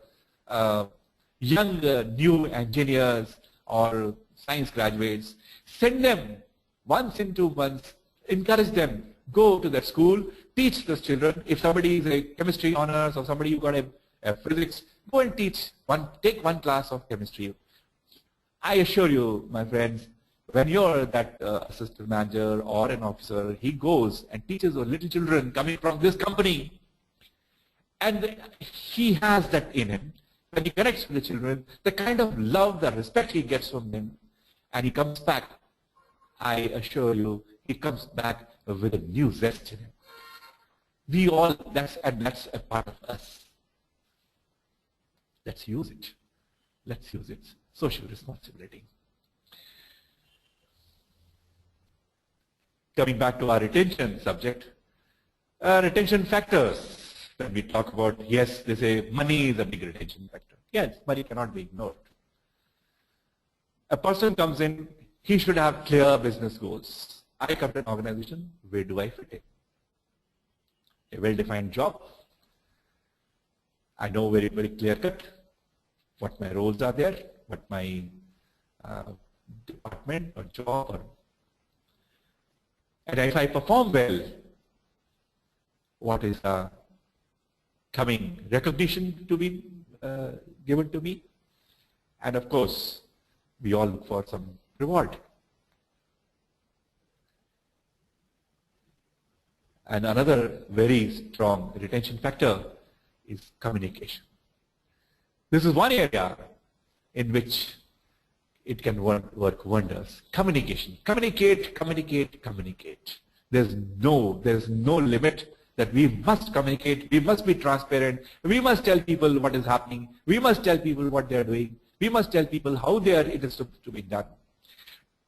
young new engineers or science graduates. Send them once in 2 months, encourage them, go to that school, teach those children. If somebody is a chemistry honors or somebody who got a physics, go and take one class of chemistry. I assure you, my friends, when you're that assistant manager or an officer, he goes and teaches those little children coming from this company, and he has that in him. When he connects with the children, the kind of love, the respect he gets from them, and he comes back, I assure you, he comes back with a new zest in him. We all, that's a part of us. Let's use it. Let's use it. Social responsibility. Coming back to our retention subject, retention factors. When we talk about, yes, they say money is a big retention factor. Yes, money cannot be ignored. A person comes in, he should have clear business goals. I come to an organization, where do I fit in? A well-defined job. I know very, very clear cut what my roles are there, what my department or job or. And if I perform well, what is coming recognition to be given to me? And of course, we all look for some reward. And another very strong retention factor is communication. This is one area in which it can work wonders. Communication. Communicate, communicate, communicate. There's no limit that we must communicate. We must be transparent. We must tell people what is happening. We must tell people what they are doing. We must tell people how it is to be done.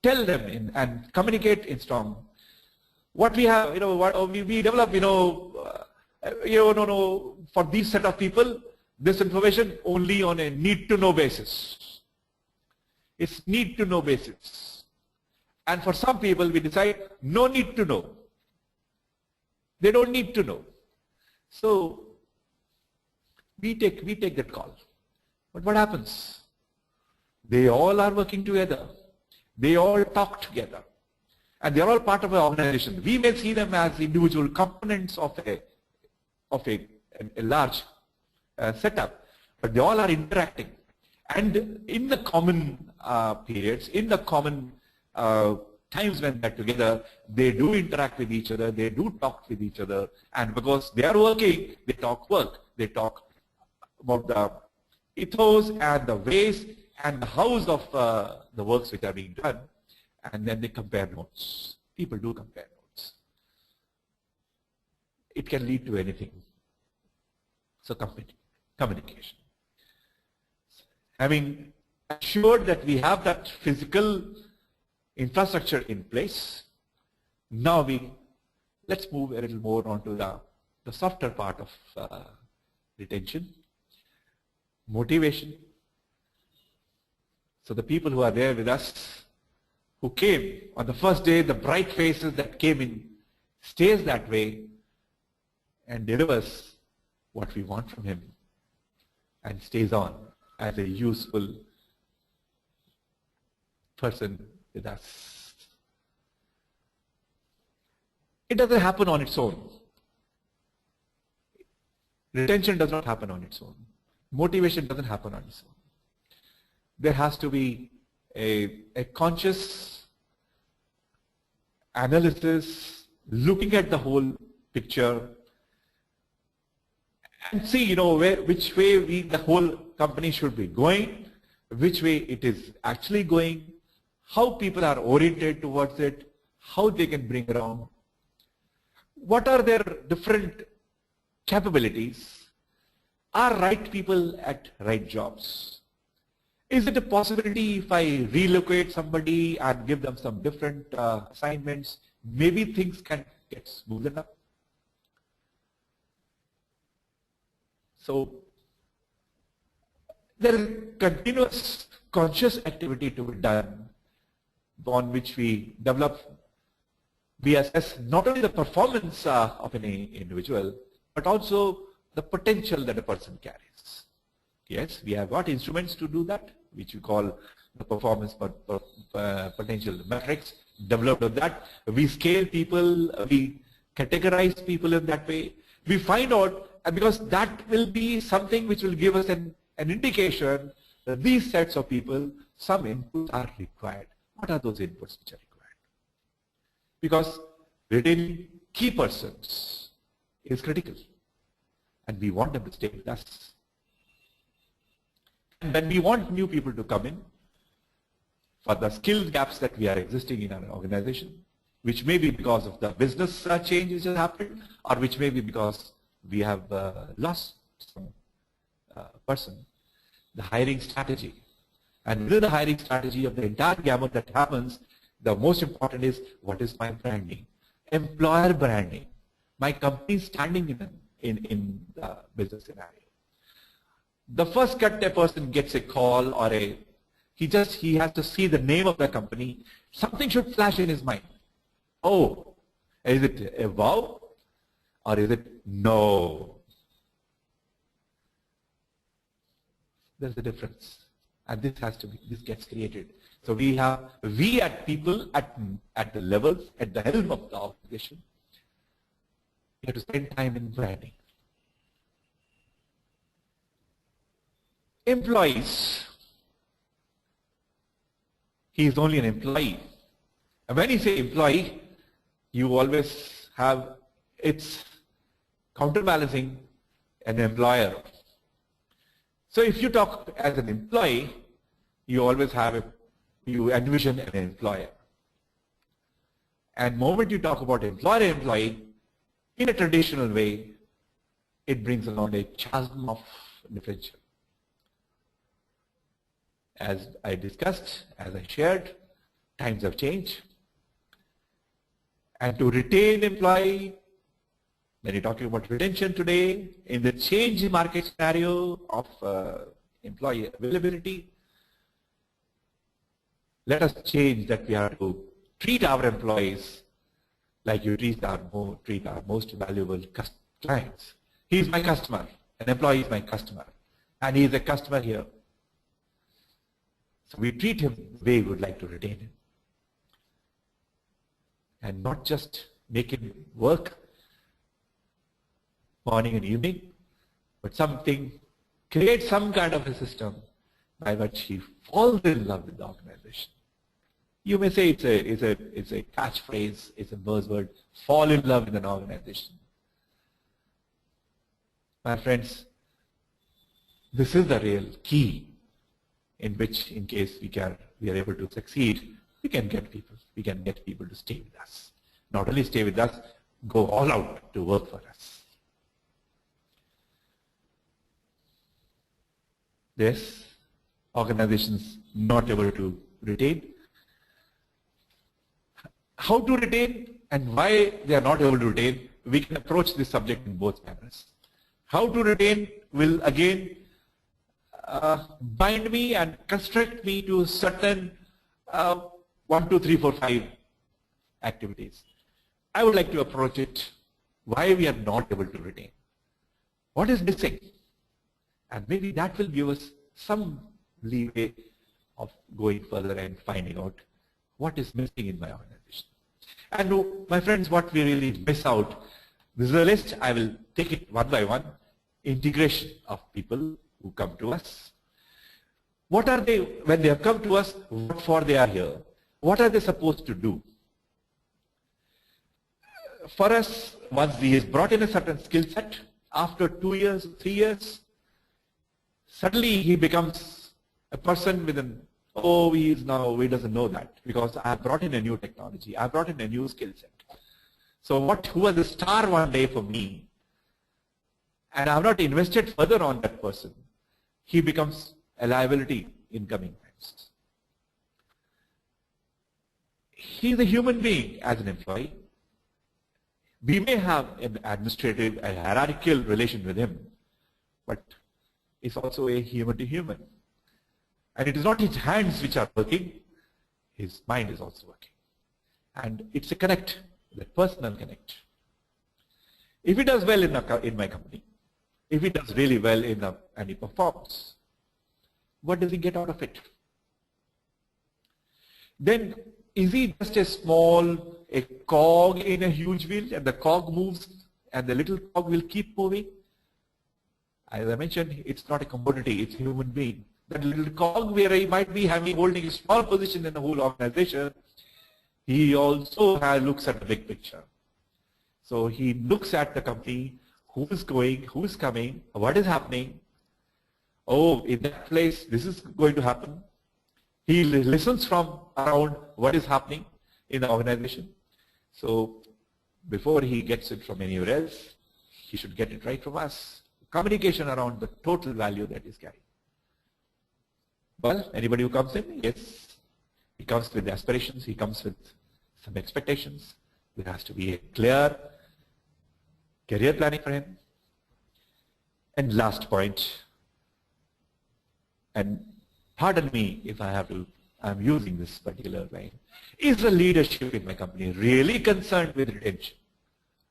Tell them and communicate in strong. What we have, we develop, for these set of people, this information only on a need-to-know basis. It's need-to-know basis. And for some people, we decide no need to know. They don't need to know. So we take that call. But what happens? They all are working together. They all talk together. And they're all part of an organization. We may see them as individual components of a large setup, but they all are interacting. And in the common periods, in the common times when they're together, they do interact with each other, they do talk with each other, and because they are working, they talk work. They talk about the ethos and the ways and the hows of the works which are being done, and then they compare notes. People do compare notes. It can lead to anything. So communication. Having assured that we have that physical infrastructure in place, now let's move a little more onto the softer part of retention, motivation. So the people who are there with us, who came on the first day, the bright faces that came in, stays that way and delivers what we want from him and stays on as a useful person with us. It doesn't happen on its own. Retention does not happen on its own. Motivation doesn't happen on its own. There has to be a conscious analysis, looking at the whole picture and see, which way the whole company should be going, which way it is actually going, how people are oriented towards it, how they can bring around, what are their different capabilities, are right people at right jobs. Is it a possibility if I relocate somebody and give them some different assignments, maybe things can get smoothened up? So there is continuous conscious activity to be done on which we develop, we assess not only the performance of an individual, but also the potential that a person carries. Yes, we have got instruments to do that, which we call the performance potential metrics, developed of that. We scale people, we categorize people in that way. We find out, because that will be something which will give us an indication that these sets of people, some inputs are required. What are those inputs which are required? Because retaining key persons is critical, and we want them to stay with us. And when we want new people to come in, for the skill gaps that we are existing in our organization, which may be because of the business change which has happened, or which may be because we have lost some person, the hiring strategy. And within the hiring strategy of the entire gamut that happens, the most important is, what is my branding? Employer branding. My company standing in the business scenario. The first cut a person gets a call or he has to see the name of the company, something should flash in his mind. Oh, is it a wow or is it no? There's a difference. And this gets created. So we at people at the levels, at the helm of the organization, we have to spend time in branding. Employees, he is only an employee. And when you say employee, you always have, it's counterbalancing an employer. So if you talk as an employee, you always you envision an employer. And the moment you talk about employer-employee, in a traditional way, it brings along a chasm of differential. As I discussed, as I shared, times have changed. And to retain employee, when you're talking about retention today, in the change in market scenario of employee availability, let us change that we have to treat our employees like you treat our most valuable clients. He is my customer. An employee is my customer. And he is a customer here. So we treat him the way we would like to retain him. And not just make him work morning and evening, but create some kind of a system by which he falls in love with the organization. You may say it's a catchphrase, it's a buzzword, fall in love with an organization. My friends, this is the real key in which, in case we are able to succeed, we can get people to stay with us. Not only stay with us, go all out to work for us. Yes, organizations not able to retain. How to retain and why they are not able to retain, we can approach this subject in both manners. How to retain will again bind me and constrict me to certain 1, 2, 3, 4, 5 activities. I would like to approach it why we are not able to retain. What is missing? And maybe that will give us some leeway of going further and finding out what is missing in my organization. And my friends, what we really miss out, this is a list, I will take it one by one. Integration of people who come to us. What are they, when they have come to us, what for they are here? What are they supposed to do? For us, once he is brought in a certain skill set, after 2 years, 3 years, suddenly he becomes a person with an, oh, he doesn't know that because I have brought in a new technology, I have brought in a new skill set. So who was the star one day for me, and I have not invested further on that person, he becomes a liability in coming times. He is a human being as an employee. We may have an administrative, a hierarchical relation with him, but it's also a human to human. And it is not his hands which are working, his mind is also working. And it's a connect, that personal connect. If he does well in my company, if he does really well and he performs, what does he get out of it? Then is he just a cog in a huge wheel, and the cog moves and the little cog will keep moving? As I mentioned, it's not a commodity, it's a human being. That little cog where he might be holding a small position in the whole organization, he also looks at the big picture. So he looks at the company, who is going, who is coming, what is happening. Oh, in that place, this is going to happen. He listens from around what is happening in the organization. So before he gets it from anywhere else, he should get it right from us. Communication around the total value that is carried. Well, anybody who comes in, yes, he comes with aspirations, he comes with some expectations. There has to be a clear career planning for him. And last point, and pardon me if I'm using this particular line, is the leadership in my company really concerned with retention?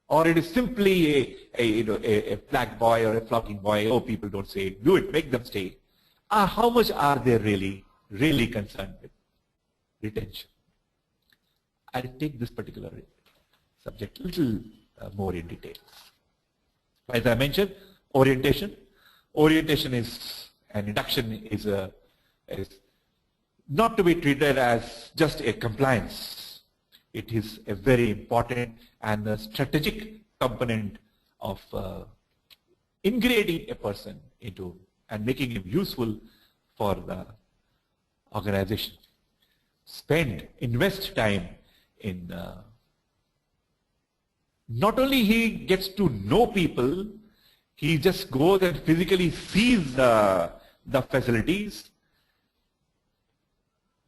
Or it is simply a flag boy or a flocking boy, oh, people don't say it, do it, make them stay. How much are they really concerned with retention? I'll take this particular subject a little more in detail. As I mentioned, orientation. Orientation is, an induction is not to be treated as just a compliance. It is a very important and a strategic component of integrating a person into and making him useful for the organization. Invest time in, not only he gets to know people, he just goes and physically sees the facilities,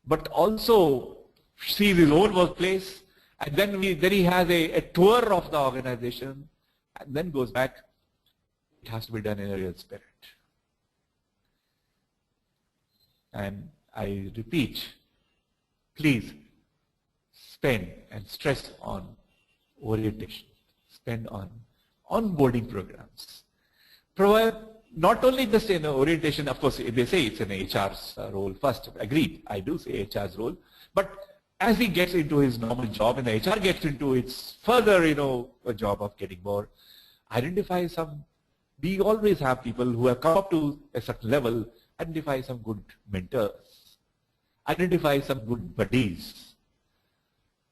but also sees his own workplace, and then he has a tour of the organization, and then goes back. It has to be done in a real spirit. And I repeat, please spend and stress on orientation, spend on onboarding programs. Provide not only just in orientation, of course, they say it's an HR's role first, agreed, I do say HR's role, but as he gets into his normal job and the HR gets into its further, a job of getting more, identify we always have people who have come up to a certain level, identify some good mentors, identify some good buddies,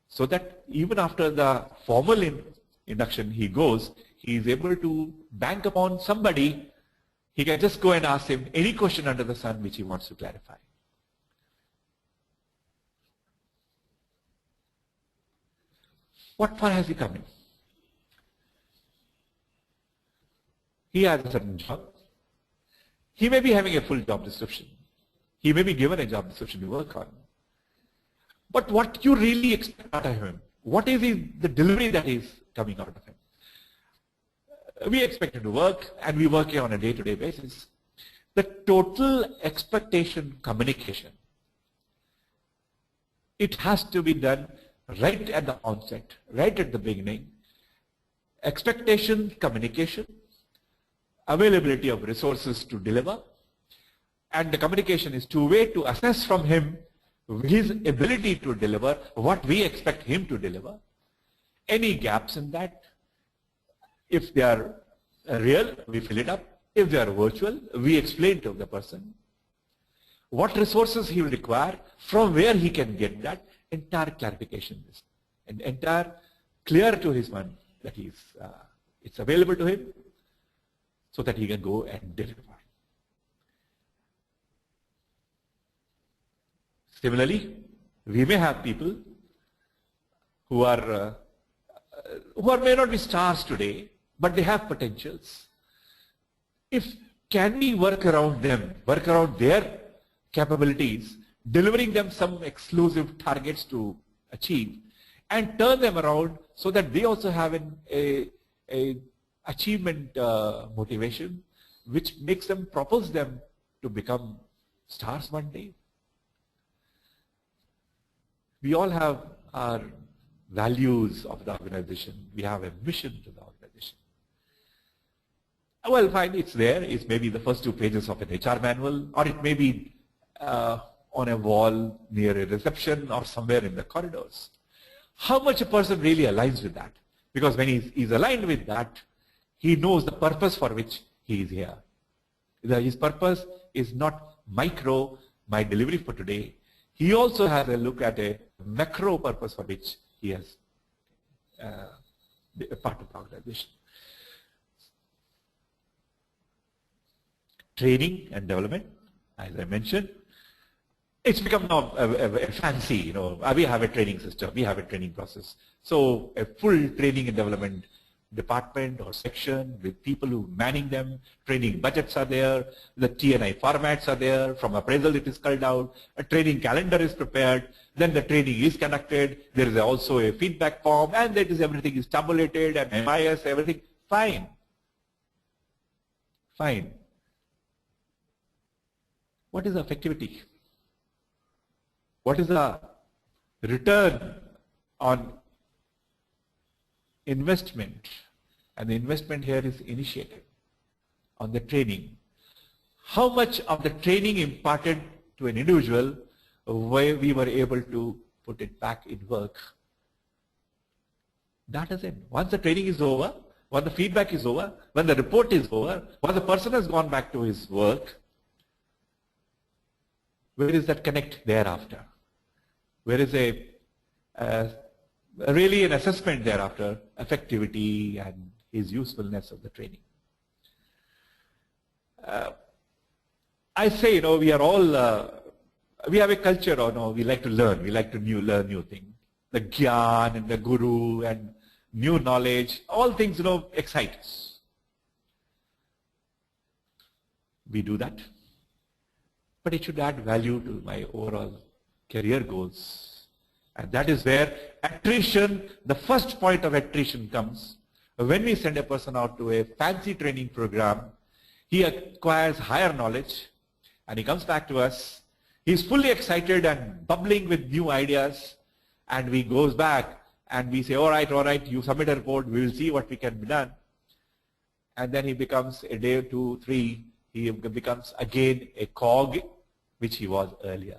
so that even after the formal induction he is able to bank upon somebody. He can just go and ask him any question under the sun which he wants to clarify. What far has he come in? He has a certain job. He may be having a full job description. He may be given a job description to work on. But what you really expect out of him? What is the delivery that is coming out of him? We expect him to work, and we work here on a day-to-day basis. The total expectation communication, it has to be done right at the onset, right at the beginning. Expectation communication, availability of resources to deliver, and the communication is two-way to assess from him his ability to deliver what we expect him to deliver. Any gaps in that, if they are real, we fill it up. If they are virtual, we explain to the person what resources he will require, from where he can get that, entire clarification, and entire clear to his mind that it's available to him so that he can go and deliver. Similarly, we may have people who may not be stars today, but they have potentials. Can we work around them, work around their capabilities, delivering them some exclusive targets to achieve, and turn them around so that they also have an achievement motivation, which makes them, propels them to become stars one day. We all have our values of the organization. We have a mission to the organization. Well, fine, it's there. It's maybe the first 2 pages of an HR manual, or it may be on a wall near a reception or somewhere in the corridors. How much a person really aligns with that? Because when he's aligned with that, he knows the purpose for which he is here. His purpose is not micro, my delivery for today. He also has a look at a macro purpose for which he has a part of the organization. Training and development, as I mentioned, it's become now a fancy, we have a training system, we have a training process. So a full training and development department or section with people who manning them, training budgets are there, the T&I formats are there, from appraisal it is culled out, a training calendar is prepared, then the training is conducted, there is also a feedback form, and that is everything is tabulated and MIS, everything, fine. Fine. What is the effectivity? What is the return on investment? And the investment here is initiative on the training. How much of the training imparted to an individual where we were able to put it back in work? That is it. Once the training is over, when the feedback is over, when the report is over, when the person has gone back to his work, where is that connect thereafter? Where is really an assessment thereafter, effectivity and his usefulness of the training? I say, we are all, we have a culture, we like to learn, we like to learn new things. The Gyan and the Guru and new knowledge, all things, excite us. We do that. But it should add value to my overall career goals. And that is where attrition, the first point of attrition comes. When we send a person out to a fancy training program, he acquires higher knowledge and he comes back to us. He's fully excited and bubbling with new ideas, and we goes back and we say, all right, you submit a report, we will see what we can be done. And then he becomes a day, 2, 3, he becomes again a cog which he was earlier.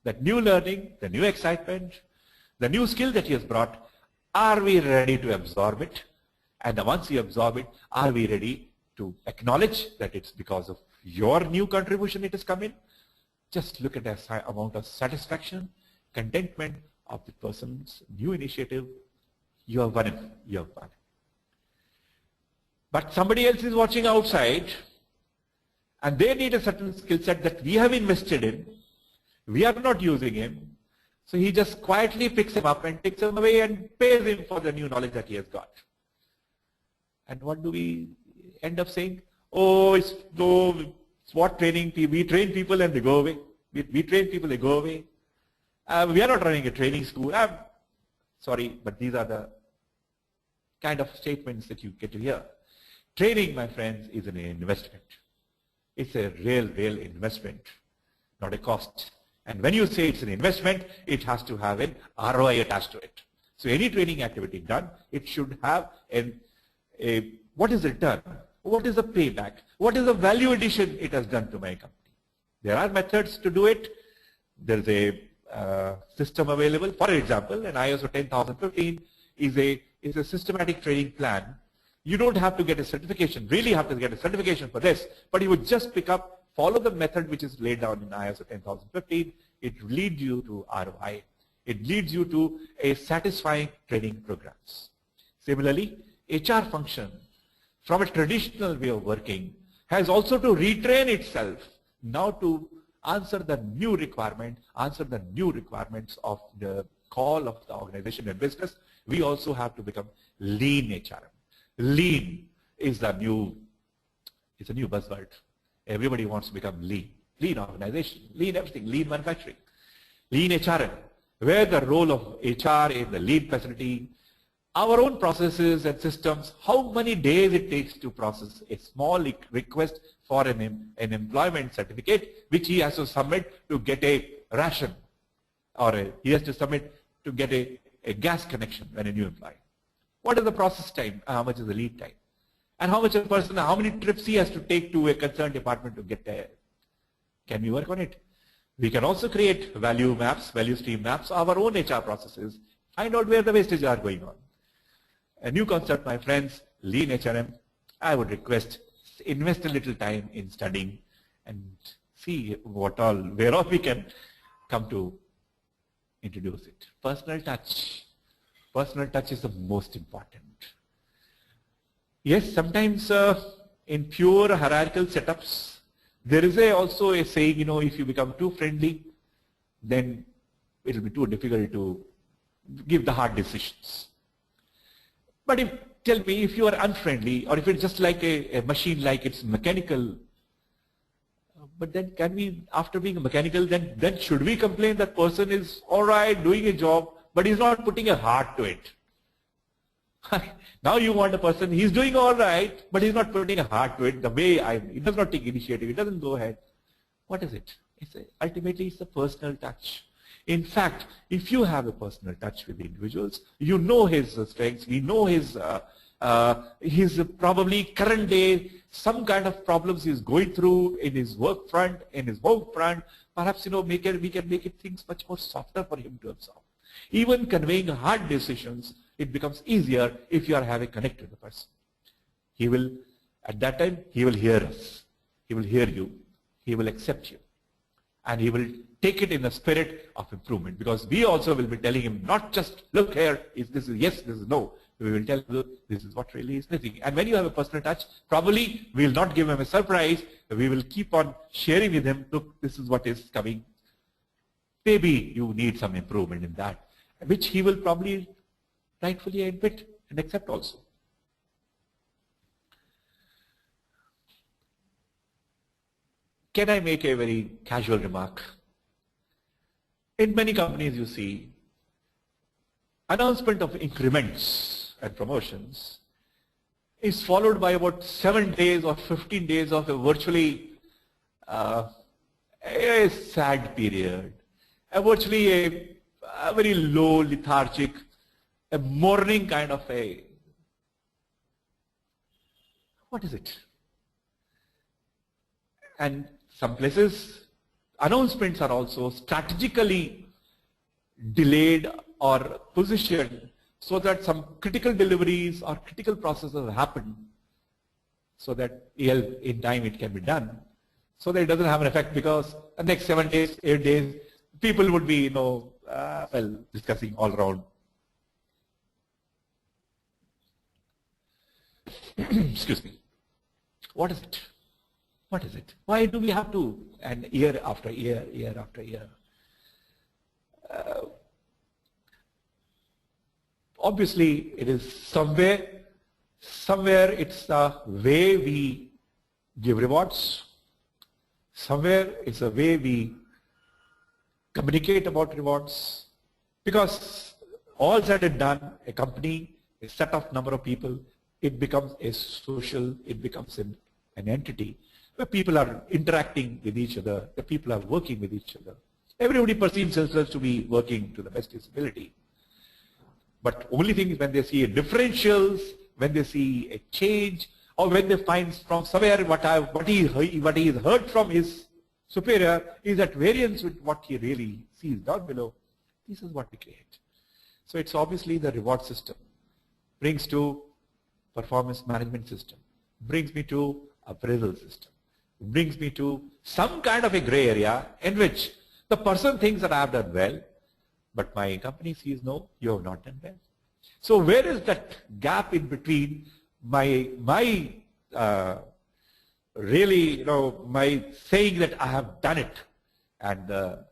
That new learning, the new excitement, the new skill that he has brought, are we ready to absorb it? And once we absorb it, are we ready to acknowledge that it's because of your new contribution it has come in? Just look at the amount of satisfaction, contentment of the person's new initiative. You have won it. You have won it. But somebody else is watching outside, and they need a certain skill set that we have invested in. We are not using him. So he just quietly picks him up and takes him away and pays him for the new knowledge that he has got. And what do we end up saying? Oh, it's what training? We train people and they go away. We train people, they go away. We are not running a training school. Sorry, but these are the kind of statements that you get to hear. Training, my friends, is an investment. It's a real investment, not a cost. And when you say it's an investment, it has to have an ROI attached to it. So any training activity done, it should have what is the return? What is the payback? What is the value addition it has done to my company? There are methods to do it. There's a system available. For example, an ISO 10015 is a systematic training plan. You don't have to get a certification, really have to get a certification for this, but you would just pick up, follow the method which is laid down in ISO 10015. It leads you to ROI. It leads you to a satisfying training programs. Similarly, HR function, from a traditional way of working, has also to retrain itself now to answer the new requirement, answer the new requirements of the call of the organization and business. We also have to become lean HRM. Lean is a new buzzword. Everybody wants to become lean. Lean organization, lean everything, lean manufacturing. Lean HRM, where the role of HR in the lean facility, our own processes and systems, how many days it takes to process a small request for an employment certificate, which he has to submit to get a ration, or he has to submit to get a gas connection when a new employee. What is the process time? How much is the lead time? And how much a person, how many trips he has to take to a concerned department to get there? Can we work on it? We can also create value maps, value stream maps, our own HR processes, find out where the wastage are going on. A new concept, my friends, lean HRM. I would request, invest a little time in studying and see where all we can come to introduce it. Personal touch. Personal touch is the most important. Yes, sometimes in pure hierarchical setups, there is also a saying, if you become too friendly, then it will be too difficult to give the hard decisions. But tell me, if you are unfriendly, or if it's just like a machine, like it's mechanical, but then can we, after being mechanical, then should we complain that person is all right, doing a job, but he's not putting a heart to it? Now you want a person, he's doing all right, but he's not putting a heart to it. The way he does not take initiative, he doesn't go ahead. What is it? Ultimately, it's a personal touch. In fact, if you have a personal touch with the individuals, you know his strengths, we know his probably current day, some kind of problems he's going through in his work front, in his home front. Perhaps we can make it things much more softer for him to absorb. Even conveying hard decisions, it becomes easier if you are having connect with the person. He will, at that time, he will hear us. He will hear you. He will accept you. And he will take it in the spirit of improvement, because we also will be telling him not just, look here, this is yes, this is no. We will tell him this is what really is missing. And when you have a personal touch, probably we will not give him a surprise. We will keep on sharing with him, look, this is what is coming. Maybe you need some improvement in that, which he will probably rightfully admit and accept also. Can I make a very casual remark? In many companies you see, announcement of increments and promotions is followed by about 7 days or 15 days of a virtually a sad period, virtually a very low, lethargic, a mourning kind of a, what is it? And some places, announcements are also strategically delayed or positioned so that some critical deliveries or critical processes happen so that in time it can be done, so that it doesn't have an effect, because the next 7 days, 8 days, people would be, discussing all around. Excuse me. What is it? What is it? Why do we have to, and year after year, year after year? Obviously, it is somewhere it's the way we give rewards. Somewhere it's the way we communicate about rewards. Because all said and done, a company, a set of number of people, it becomes a social, it becomes an entity where people are interacting with each other, the people are working with each other. Everybody perceives themselves to be working to the best of his ability. But only thing is when they see a differentials, when they see a change, or when they find from somewhere what he has heard from his superior is at variance with what he really sees down below, this is what we create. So it's obviously the reward system brings to performance management system, brings me to appraisal system, brings me to some kind of a gray area in which the person thinks that I have done well, but my company sees no, you have not done well. So where is that gap in between my really, my saying that I have done it, and the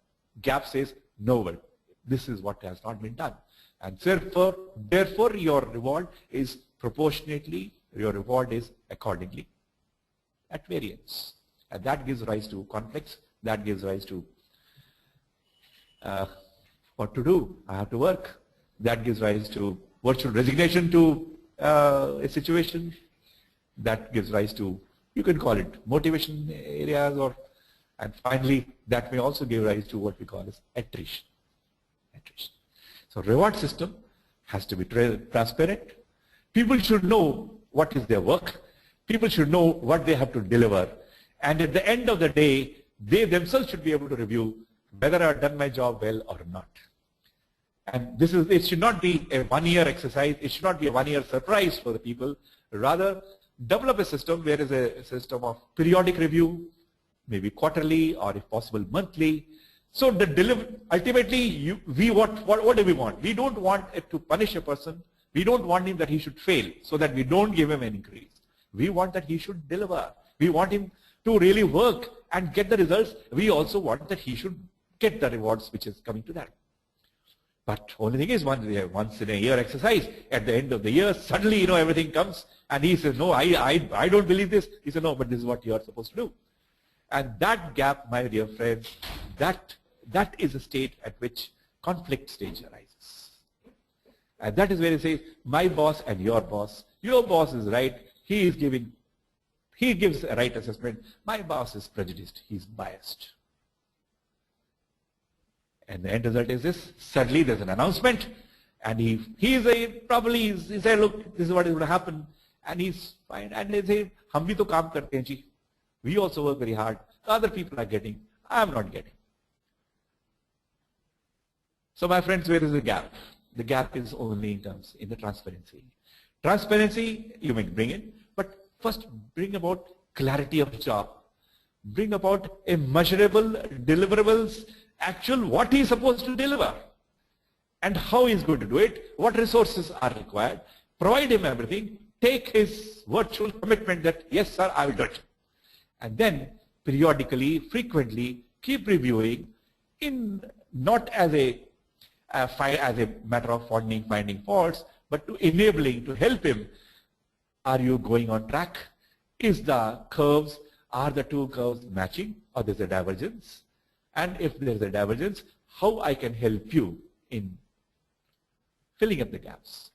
gap says, no, but this is what has not been done. And therefore your reward is proportionately, your reward is accordingly at variance. And that gives rise to conflicts, that gives rise to what to do, I have to work. That gives rise to virtual resignation to a situation. That gives rise to, you can call it motivation areas, and finally that may also give rise to what we call as attrition. So reward system has to be transparent. People should know what is their work. People should know what they have to deliver. And at the end of the day, they themselves should be able to review whether I've done my job well or not. And it should not be a one-year exercise. It should not be a one-year surprise for the people. Rather, develop a system where is a system of periodic review, maybe quarterly or if possible monthly. So ultimately, what do we want? We don't want it to punish a person. We don't want him that he should fail so that we don't give him an increase. We want that he should deliver. We want him to really work and get the results. We also want that he should get the rewards which is coming to that. But only thing is, once in a year exercise, at the end of the year, suddenly everything comes and he says, no, I don't believe this. He said, no, but this is what you are supposed to do. And that gap, my dear friends, that is a state at which conflict stage arises. And that is where he says, my boss and your boss is right, he gives a right assessment, my boss is prejudiced, he's biased. And the end result is this, suddenly there's an announcement, and he said, look, this is what is going to happen, and he's fine, and they say, hum bhi to kaam karte hain ji. We also work very hard, other people are getting, I am not getting. So my friends, where is the gap? The gap is only in the transparency. Transparency, you may bring in, but first bring about clarity of job. Bring about a measurable deliverables, actual what he is supposed to deliver and how he is going to do it, what resources are required, provide him everything, take his virtual commitment that, yes sir, I will do it. And then periodically, frequently, keep reviewing not as a matter of finding faults, but to enabling, to help him. Are you going on track? Are the two curves matching, or there's a divergence? And if there's a divergence, how I can help you in filling up the gaps.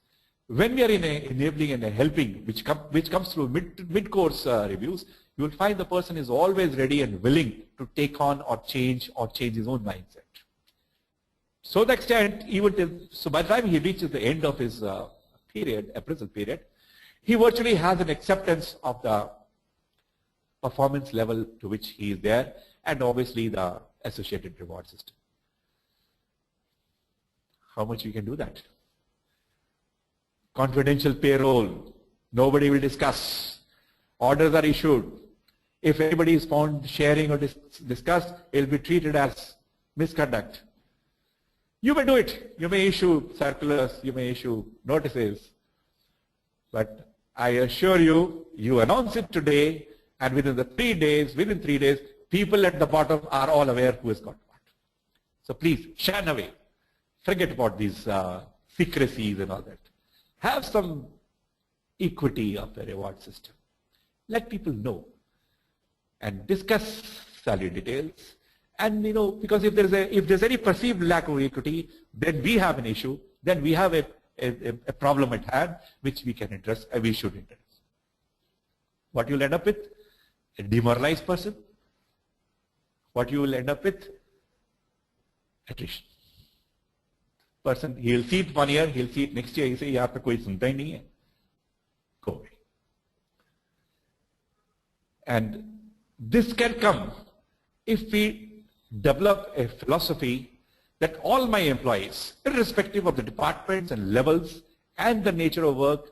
When we are in enabling and helping, which comes through mid-course reviews, you will find the person is always ready and willing to take on or change his own mindset. So the extent, so by the time he reaches the end of his appraisal period, he virtually has an acceptance of the performance level to which he is there, and obviously the associated reward system. How much we can do that? Confidential payroll, nobody will discuss. Orders are issued. If anybody is found sharing or discussed, it will be treated as misconduct. You may do it. You may issue circulars, you may issue notices. But I assure you, you announce it today, and within 3 days, people at the bottom are all aware who has got what. So please, shun away. Forget about these secrecies and all that. Have some equity of the reward system. Let people know and discuss salary details. And because if there's any perceived lack of equity, then we have an issue. Then we have a problem at hand which we can address and we should address. What you'll end up with? a demoralized person, what you will end up with? Attrition. Person, he'll see it 1 year, he'll see it next year, he'll say, yaar to koi sunta hi nahi hai. Go away. And this can come if we develop a philosophy that all my employees, irrespective of the departments and levels and the nature of work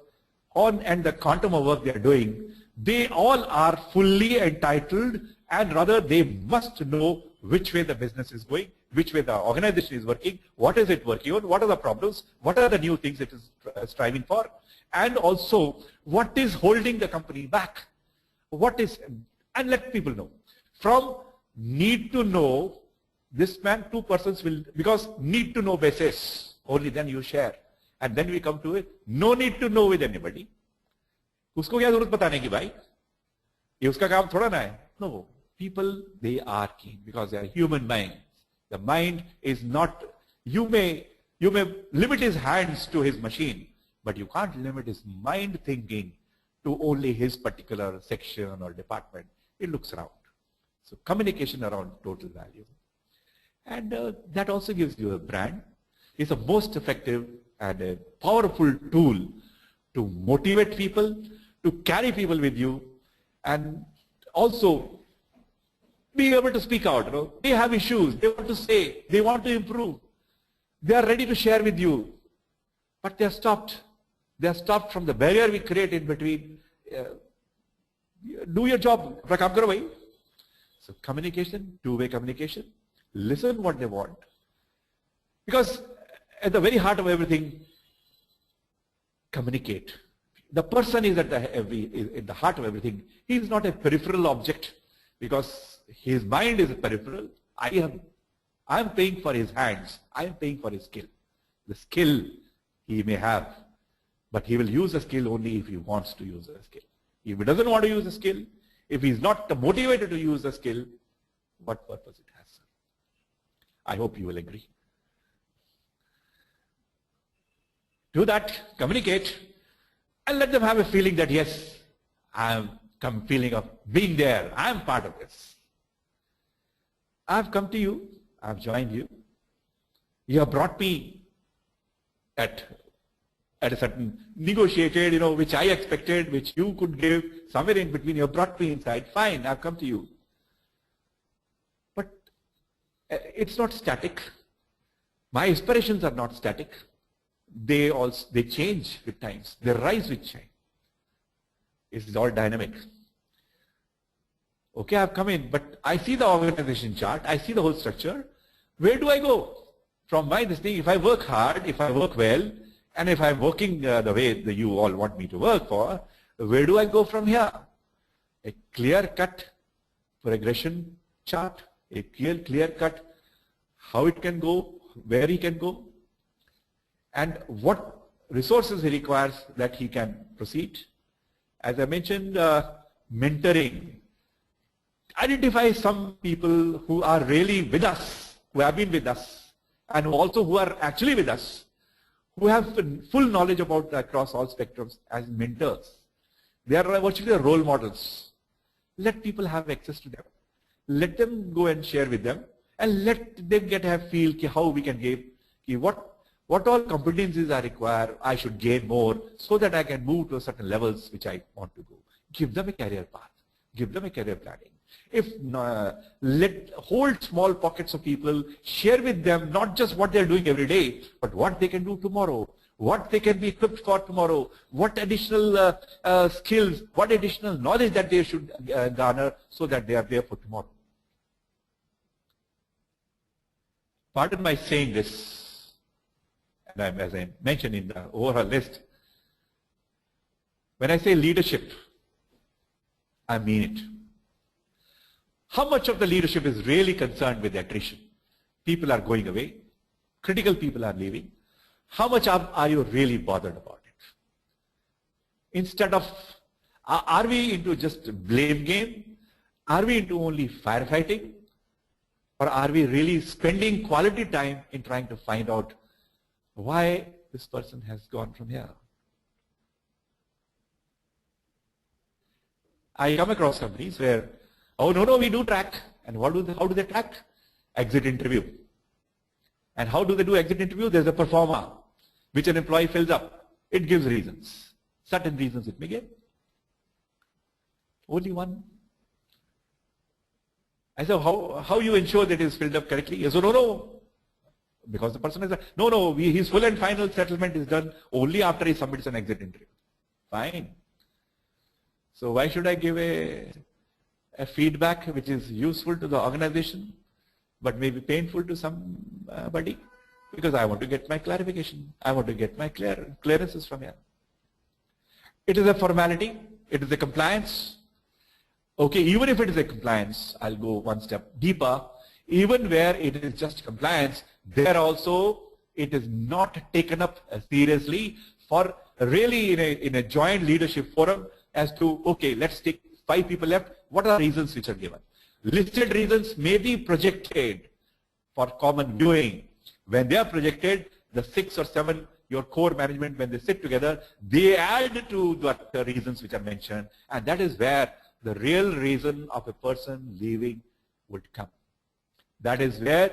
and the quantum of work they are doing, they all are fully entitled, and rather they must know which way the business is going, which way the organization is working, what is it working on, what are the problems, what are the new things it is striving for, and also what is holding the company back. What is, and let people know. From need to know, this man, two persons will, because need to know basis, only then you share. And then we come to it, no need to know with anybody. उसको क्या जरूरत बताने की भाई? ये उसका काम थोड़ा ना है. No, people, they are keen because they are human minds. The mind is not, you may limit his hands to his machine, but you can't limit his mind thinking to only his particular section or department. It looks around. So communication around total value. And that also gives you a brand. It's the most effective and a powerful tool to motivate people, to carry people with you, and also be able to speak out. You know, they have issues, they want to say, they want to improve. They are ready to share with you, but they are stopped. They are stopped from the barrier we create in between. Do your job. So communication, two-way communication. Listen what they want. Because at the very heart of everything, communicate. The person is at the heart of everything. He is not a peripheral object because his mind is a peripheral. I am paying for his hands. I am paying for his skill. The skill he may have, but he will use the skill only if he wants to use the skill. If he doesn't want to use the skill, if he is not motivated to use the skill, what purpose it has? I hope you will agree. Do that, communicate, and let them have a feeling that yes, I am feeling of being there. I am part of this. I have come to you. I have joined you. You have brought me at a certain negotiated, which I expected, which you could give, somewhere in between. You have brought me inside. Fine, I have come to you. But it's not static. My aspirations are not static. They change with times. They rise with change. It's all dynamic. Okay, I've come in, but I see the organization chart. I see the whole structure. Where do I go? From this thing, if I work hard, if I work well, and if I'm working the way that you all want me to work for, where do I go from here? A clear-cut progression chart, a clear-cut how it can go, where he can go, and what resources he requires that he can proceed. As I mentioned, mentoring. Identify some people who are really with us, who have been with us, and also who are actually with us, who have full knowledge about across all spectrums as mentors. They are virtually role models. Let people have access to them. Let them go and share with them, and let them get a feel how we can give, what all competencies are required, I should gain more so that I can move to certain levels which I want to go. Give them a career path. Give them a career planning. If hold small pockets of people, share with them not just what they're doing every day, but what they can do tomorrow, what they can be equipped for tomorrow, what additional skills, what additional knowledge that they should garner so that they are there for tomorrow. Pardon my saying this, and as I mentioned in the overall list, when I say leadership, I mean it. How much of the leadership is really concerned with attrition? People are going away. Critical people are leaving. How much are you really bothered about it? Instead of, are we into just blame game? Are we into only firefighting? Or are we really spending quality time in trying to find out why this person has gone from here? I come across companies where, oh no, we do track. And how do they track? Exit interview. And how do they do exit interview? There's a performer, which an employee fills up. It gives reasons. Certain reasons it may give. Only one. I said, how you ensure that it is filled up correctly? He said, no. Because the person is like, no, his full and final settlement is done only after he submits an exit interview. Fine. So why should I give a feedback which is useful to the organization but may be painful to somebody? Because I want to get my clarification. I want to get my clearances from here. It is a formality. It is a compliance. Okay, even if it is a compliance, I'll go one step deeper. Even where it is just compliance, there also it is not taken up seriously for really in a joint leadership forum as to, okay, let's take 5 people left. What are the reasons which are given? Listed reasons may be projected for common viewing. When they are projected, the 6 or 7, your core management, when they sit together, they add to the reasons which are mentioned, and that is where the real reason of a person leaving would come. That is where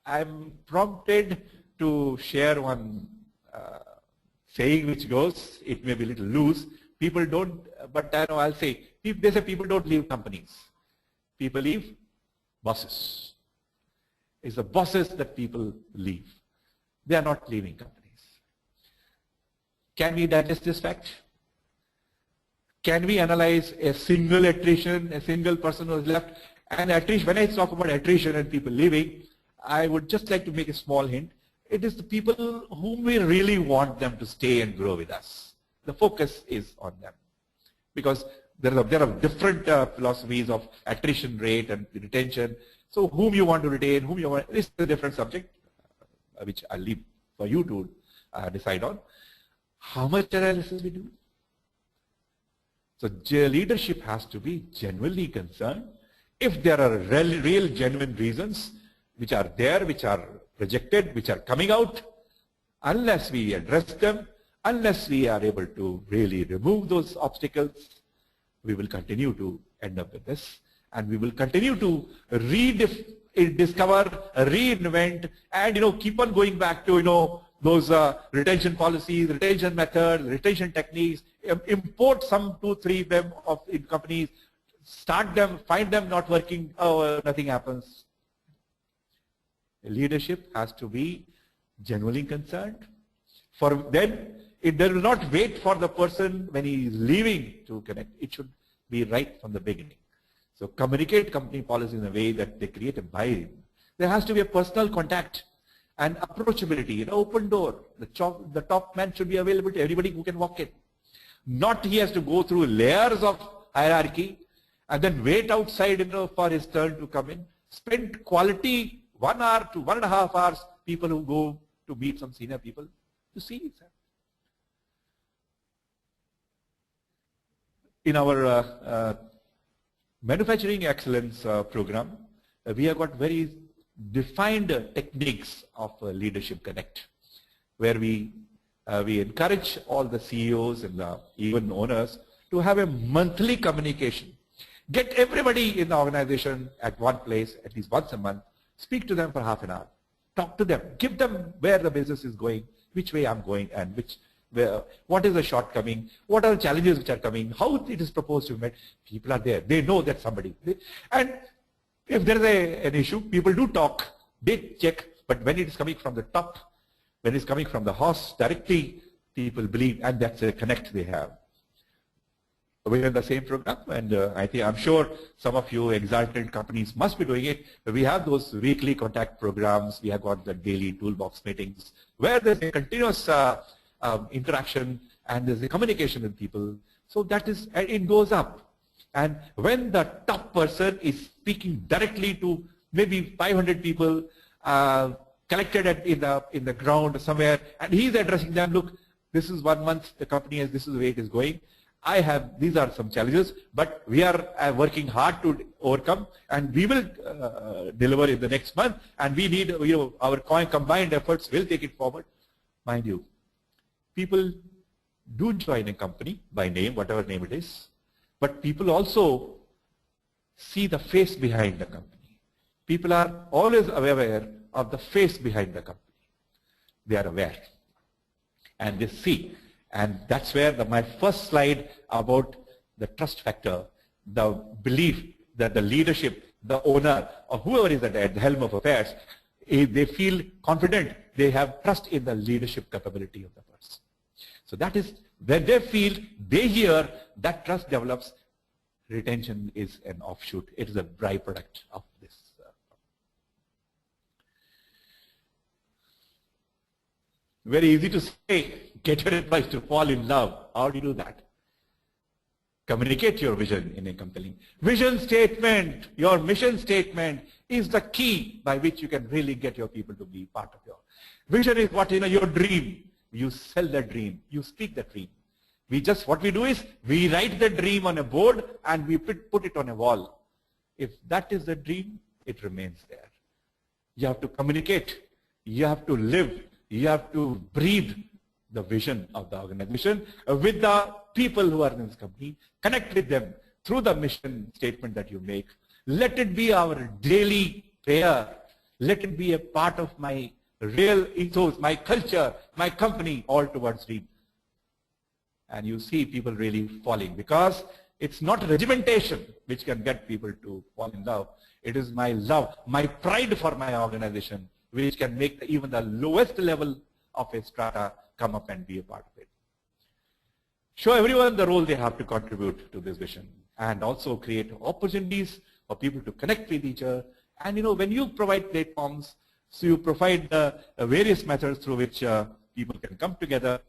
I'm prompted to share one saying which goes, it may be a little loose, people don't, but I know I'll say, they say people don't leave companies. People leave bosses. It's the bosses that people leave. They are not leaving companies. Can we digest this fact? Can we analyze a single attrition, a single person who is left? And attrition, when I talk about attrition and people leaving, I would just like to make a small hint. It is the people whom we really want them to stay and grow with us. The focus is on them. Because there are different philosophies of attrition rate and retention. So whom you want to retain, whom you want, this is a different subject, which I'll leave for you to decide on. How much analysis we do? So leadership has to be genuinely concerned. If there are real genuine reasons which are there, which are projected, which are coming out, unless we address them, unless we are able to really remove those obstacles, we will continue to end up with this. And we will continue to discover, reinvent, and keep on going back to those retention policies, retention methods, retention techniques, import some 2-3 of them in companies, start them, find them not working, nothing happens. Leadership has to be genuinely concerned. For then, it does not wait for the person when he is leaving to connect. It should be right from the beginning. So communicate company policy in a way that they create a buy-in. There has to be a personal contact and approachability, an open door. The top man should be available to everybody who can walk in. Not he has to go through layers of hierarchy and then wait outside for his turn to come in. Spend quality 1 hour to 1.5 hours, people who go to meet some senior people to see it. In our manufacturing excellence program, we have got very defined techniques of leadership connect, where we encourage all the CEOs and even owners to have a monthly communication. Get everybody in the organization at one place, at least once a month, speak to them for half an hour, talk to them, give them where the business is going, which way I'm going, and what is the shortcoming, what are the challenges which are coming, how it is proposed to be met. People are there. They know that somebody. And if there is an issue, people do talk, they check, but when it is coming from the top, when it is coming from the horse directly, people believe, and that's a connect they have. We're in the same program, and I'm sure some of you exalted companies must be doing it. We have those weekly contact programs. We have got the daily toolbox meetings where there's a continuous interaction and there's a communication with people. So that is, it goes up. And when the top person is speaking directly to maybe 500 people collected in the ground somewhere, and he's addressing them, look, this is 1 month the company has, this is the way it is going. These are some challenges, but we are working hard to overcome, and we will deliver in the next month, and we need, our combined efforts will take it forward. Mind you, people do join a company by name, whatever name it is, but people also see the face behind the company. People are always aware of the face behind the company. They are aware and they see. And that's where my first slide about the trust factor, the belief that the leadership, the owner, or whoever is at the helm of affairs, they feel confident, they have trust in the leadership capability of the person. So that is when they feel, they hear, that trust develops. Retention is an offshoot. It is a byproduct of this. Very easy to say, get your employees to fall in love. How do you do that? Communicate your vision in a compelling. Vision statement, your mission statement is the key by which you can really get your people to be part of your. Vision is what, your dream. You sell the dream. You speak the dream. What we do is, we write the dream on a board and we put it on a wall. If that is the dream, it remains there. You have to communicate. You have to live. You have to breathe the vision of the organization with the people who are in this company. Connect with them through the mission statement that you make. Let it be our daily prayer. Let it be a part of my real ethos, my culture, my company, all towards dream. And you see people really falling, because it's not regimentation which can get people to fall in love. It is my love, my pride for my organization, which can make even the lowest level of a strata come up and be a part of it. Show everyone the role they have to contribute to this vision, and also create opportunities for people to connect with each other. And when you provide platforms, so you provide various methods through which people can come together,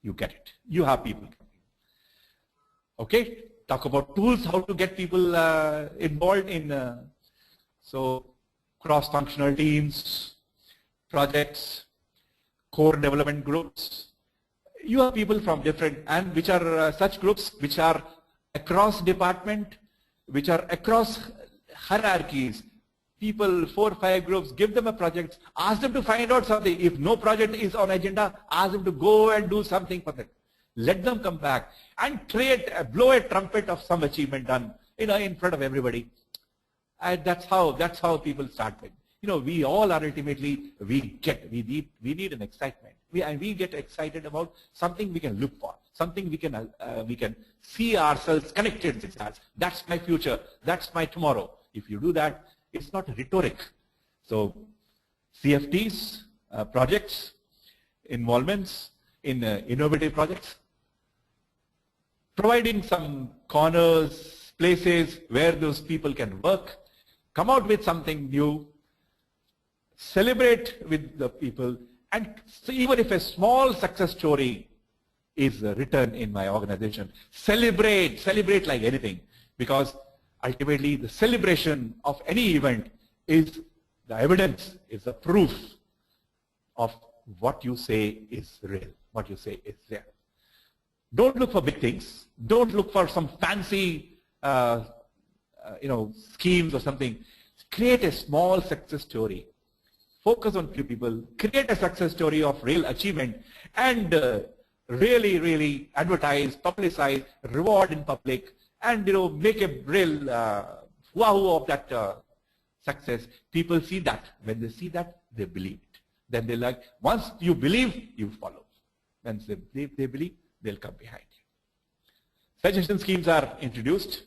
you get it. You have people coming. Okay, talk about tools, how to get people involved in, so cross-functional teams, projects, core development groups. You have people from different, and which are such groups which are across department, which are across hierarchies. People, 4 or 5 groups, give them a project, ask them to find out something. If no project is on agenda, ask them to go and do something for them. Let them come back and blow a trumpet of some achievement done, in front of everybody. And that's how people start with. We all are ultimately, we need an excitement. We get excited about something we can look for, something we can see ourselves connected with that. That's my future. That's my tomorrow. If you do that, it's not rhetoric. So CFTs, projects, involvements in innovative projects, providing some corners, places where those people can work, come out with something new, celebrate with the people, and so even if a small success story is written in my organization, celebrate like anything, because ultimately the celebration of any event is the evidence, is the proof of what you say is real, what you say is there. Don't look for big things. Don't look for some fancy schemes or something. Create a small success story. Focus on few people. Create a success story of real achievement, and really, really advertise, publicize, reward in public, and make a real wahoo of that success. People see that. When they see that, they believe it. Then they like, once you believe, you follow. Once they believe, they'll come behind you. Suggestion schemes are introduced.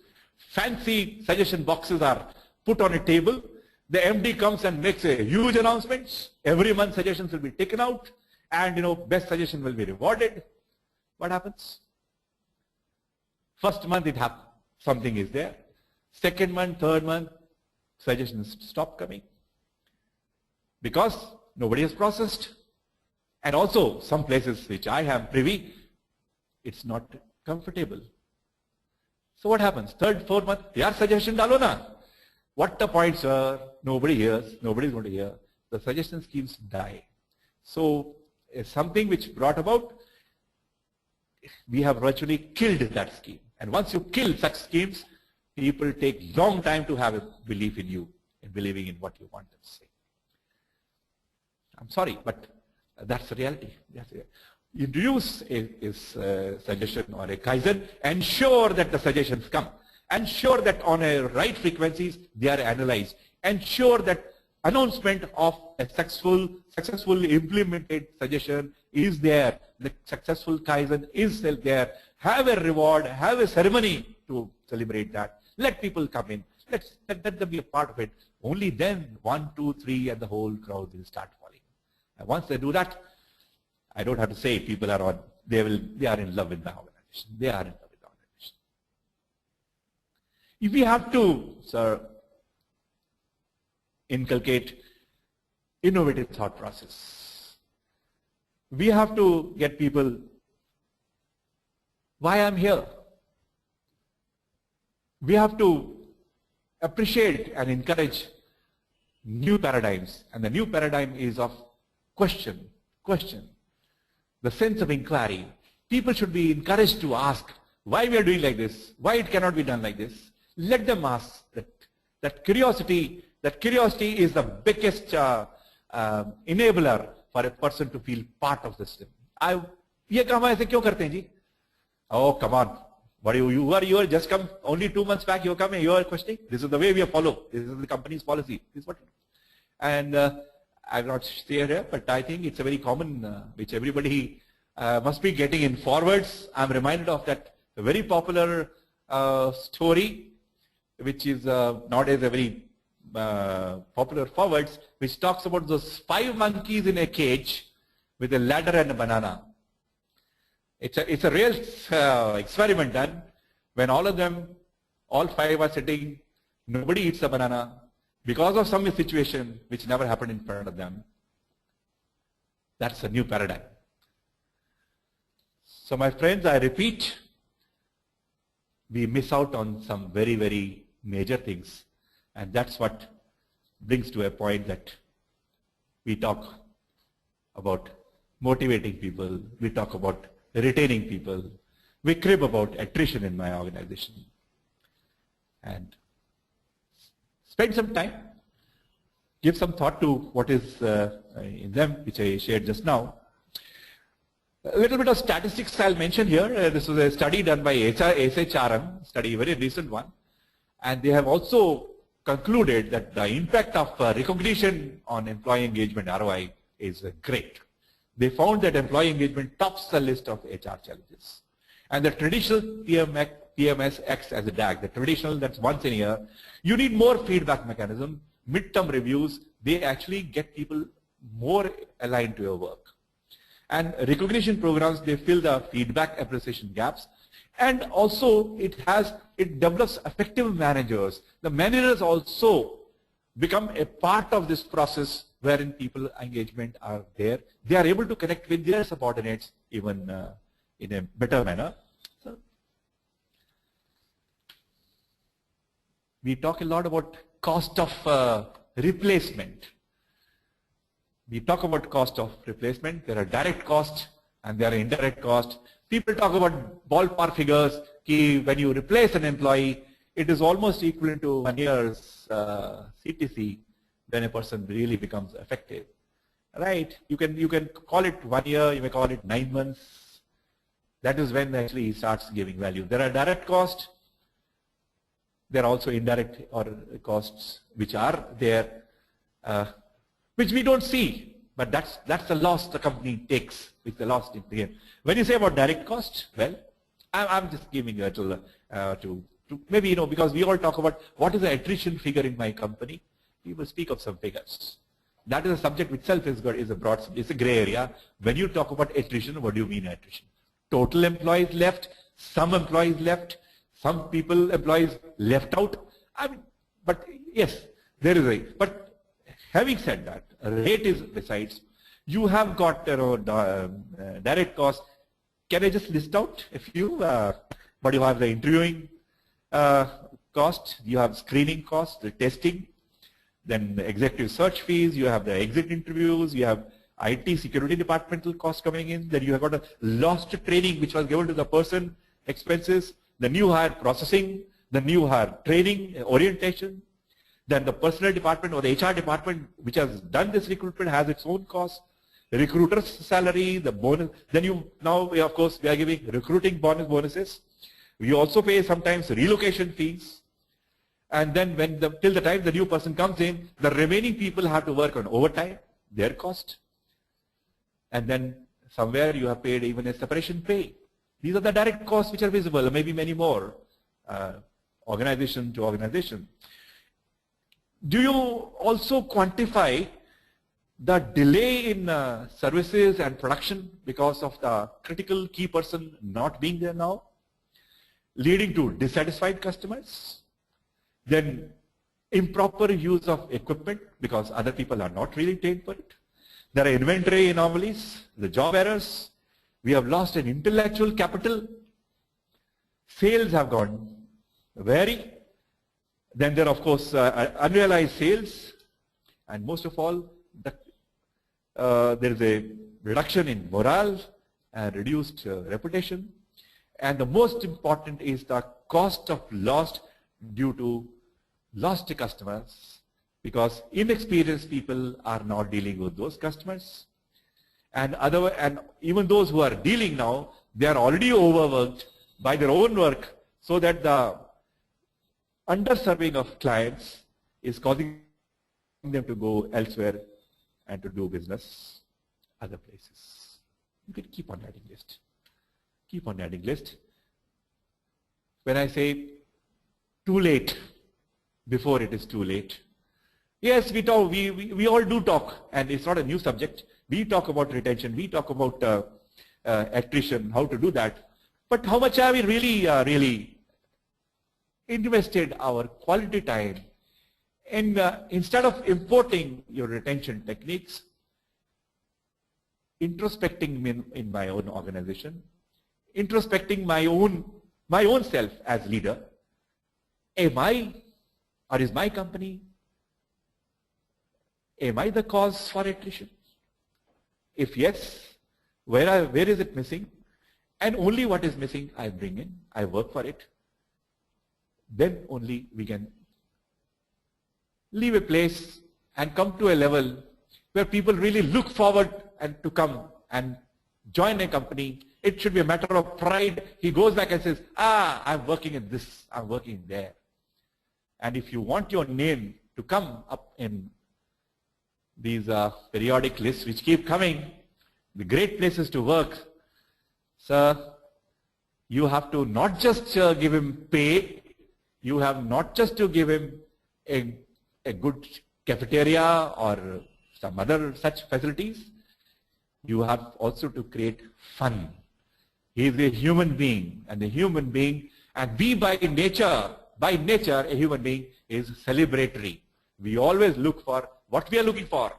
Fancy suggestion boxes are put on a table. The MD comes and makes a huge announcement. Every month suggestions will be taken out, and best suggestion will be rewarded. What happens? First month it happens. Something is there. Second month, third month, suggestions stop coming, because nobody has processed. And also some places which I have privy, it's not comfortable. So what happens? Third, fourth month, yaar suggestion dalo na. What the point, sir? Nobody hears. Nobody is going to hear. The suggestion schemes die. So something which brought about, we have virtually killed that scheme. And once you kill such schemes, people take long time to have a belief in you and believing in what you want them to say. I'm sorry, but that's the reality. introduce a suggestion or a Kaizen, ensure that the suggestions come, ensure that on a right frequencies they are analyzed, ensure that announcement of a successfully implemented suggestion is there, the successful Kaizen is there, have a reward, have a ceremony to celebrate that, let people come in, let them be a part of it. Only then 1, 2, 3 and the whole crowd will start falling. And once they do that, I don't have to say people are on, they are in love with the organization. They are in love with the organization. If we have to, sir, inculcate innovative thought process, we have to get people, why I'm here. We have to appreciate and encourage new paradigms, and the new paradigm is of question, the sense of inquiry. People should be encouraged to ask why we are doing like this, why it cannot be done like this. Let them ask. That curiosity is the biggest enabler for a person to feel part of the system. ये काम ऐसे क्यों करते हैं जी? Oh, come on. What you are just come only 2 months back. You come and you are questioning. This is the way we follow. This is the company's policy. This is what. And I will not stay here, but I think it's a very common which everybody must be getting in forwards. I'm reminded of that very popular story, which is nowadays a very popular forwards, which talks about those 5 monkeys in a cage with a ladder and a banana. It's a real experiment done when all 5 are sitting, nobody eats the banana because of some situation which never happened in front of them. That's a new paradigm. So my friends, I repeat, we miss out on some very, very major things, and that's what brings to a point that we talk about motivating people, we talk about retaining people, we crib about attrition in my organization. And spend some time, give some thought to what is in them, which I shared just now. A little bit of statistics I'll mention here. This was a study done by SHRM, study, a very recent one. And they have also concluded that the impact of recognition on employee engagement ROI is great. They found that employee engagement tops the list of HR challenges. And the traditional PMS acts as a DAG, the traditional, that's once in a year. You need more feedback mechanism, midterm reviews, they actually get people more aligned to your work. And recognition programs, they fill the feedback appreciation gaps. And also it develops effective managers. The managers also become a part of this process wherein people engagement are there. They are able to connect with their subordinates even in a better manner. So, we talk a lot about cost of replacement. We talk about cost of replacement. There are direct costs and there are indirect costs. People talk about ballpark figures. When you replace an employee, it is almost equivalent to 1 year's CTC when a person really becomes effective. Right? You can call it 1 year, you may call it 9 months. That is when actually he starts giving value. There are direct costs. There are also indirect or costs which are there, which we don't see, but that's the loss the company takes, which the loss in the end. When you say about direct cost, well, I'm just giving you to maybe, because we all talk about what is the attrition figure in my company. We will speak of some figures. That is a subject itself is a broad, it's a gray area. When you talk about attrition, what do you mean attrition? Total employees left, some employees left, some employees left out. I mean, but yes, there is but having said that, rate is besides. You have got direct costs. Can I just list out a few? But you have the interviewing cost, you have screening cost, the testing, then the executive search fees, you have the exit interviews, you have IT security departmental costs coming in, then you have got a lost training which was given to the person, expenses, the new hire processing, the new hire training, orientation, then the personnel department or the HR department which has done this recruitment has its own costs, recruiter's salary, the bonus. Then of course, we are giving recruiting bonuses. We also pay sometimes relocation fees. And then till the time the new person comes in, the remaining people have to work on overtime, their cost. And then somewhere you have paid even a separation pay. These are the direct costs which are visible, maybe many more, organization to organization. Do you also quantify the delay in services and production because of the critical key person not being there now, leading to dissatisfied customers? Then improper use of equipment because other people are not really trained for it. There are inventory anomalies, the job errors. We have lost an intellectual capital. Sales have gone very. Then there are, of course, unrealized sales. And most of all, there is a reduction in morale and reduced reputation. And the most important is the cost of loss due to lost customers, because inexperienced people are not dealing with those customers. And even those who are dealing now, they are already overworked by their own work, so that the underserving of clients is causing them to go elsewhere and to do business other places. You can keep on adding list. Keep on adding list. When I say too late, before it is too late. Yes, we talk. We all do talk, and it's not a new subject. We talk about retention. We talk about attrition, how to do that. But how much have we really invested our quality time in instead of importing your retention techniques, introspecting in my own organization, introspecting my own self as leader. Am I, or is my company, am I the cause for attrition? If yes, where is it missing? And only what is missing I bring in, I work for it. Then only we can leave a place and come to a level where people really look forward and to come and join a company. It should be a matter of pride. He goes back and says, I'm working in this, I'm working there. And if you want your name to come up in these periodic lists which keep coming, the great places to work, sir, you have to not just give him pay, you have not just to give him a good cafeteria or some other such facilities, you have also to create fun. He is a human being, and a human being, and we by nature, a human being is celebratory. We always look for what we are looking for,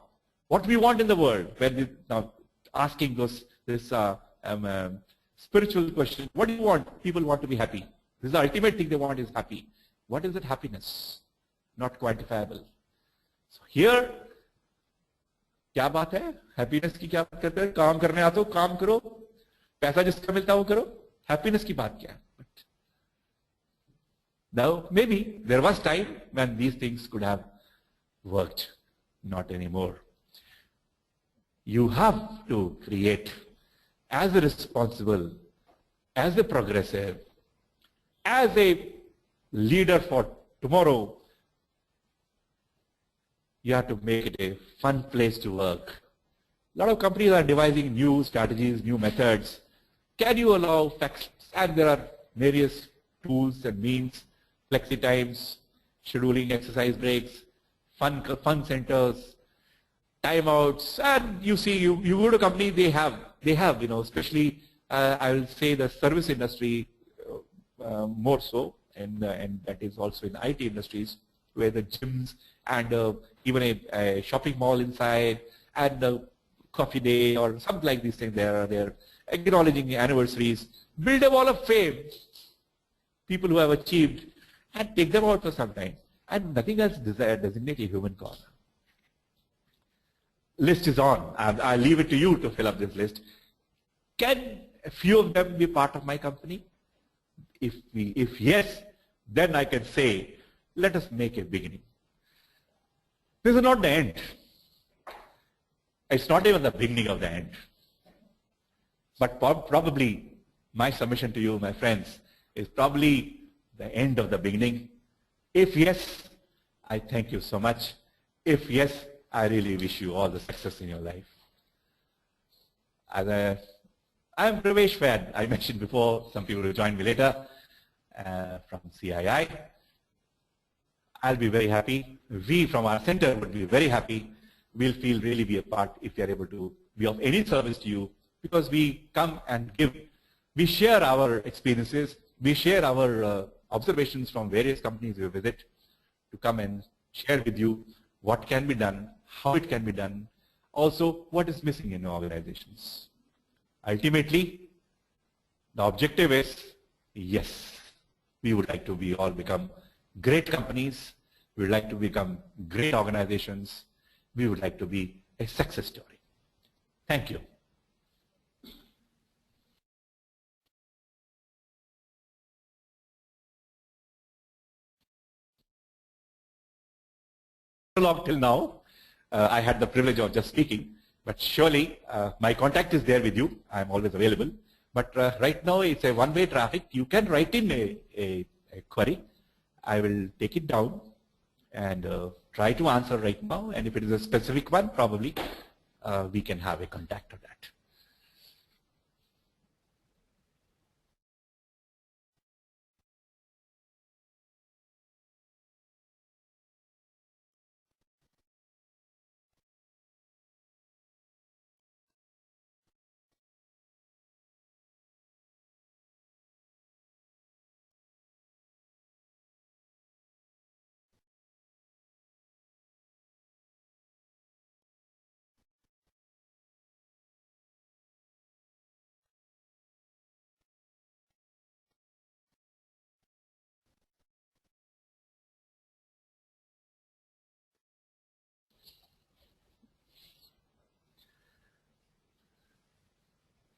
what we want in the world. When now asking this spiritual question, what do you want? People want to be happy. This is the ultimate thing they want is happy. What is that happiness? Not quantifiable. So here, क्या बात है? Happiness की क्या बात करते हैं? काम करने आते हो, काम करो. पैसा जिसका मिलता है वो करो. Happiness की बात क्या है? Now, maybe there was time when these things could have worked. Not anymore. You have to create, as a responsible, as a progressive, as a leader for tomorrow, you have to make it a fun place to work. A lot of companies are devising new strategies, new methods. Can you allow flex? And there are various tools and means, flexi times, scheduling exercise breaks, fun centers, timeouts, and you see, you go to a company, they have, especially I will say the service industry more so, and that is also in IT industries, where the gyms and even a shopping mall inside and a coffee day or something like these things, they're acknowledging anniversaries, build a wall of fame, people who have achieved, and take them out for some time. And nothing else designate a human cause. List is on. I leave it to you to fill up this list. Can a few of them be part of my company? If yes, then I can say, let us make a beginning. This is not the end. It's not even the beginning of the end. But probably my submission to you, my friends, is probably the end of the beginning. If yes, I thank you so much. If yes, I really wish you all the success in your life. I'm Pravesh Vaid. I mentioned before, some people will join me later from CII. I'll be very happy. We from our center would be very happy. We'll feel really be a part if we are able to be of any service to you, because we come and give, we share our experiences, we share our observations from various companies we visit to come and share with you what can be done, how it can be done, also what is missing in organizations. Ultimately, the objective is, yes, we would like to all become great companies, we would like to become great organizations, we would like to be a success story. Thank you. Long till now, I had the privilege of just speaking, but surely my contact is there with you. I'm always available. But right now it's a one-way traffic. You can write in a query. I will take it down and try to answer right now. And if it is a specific one, probably we can have a contact on that.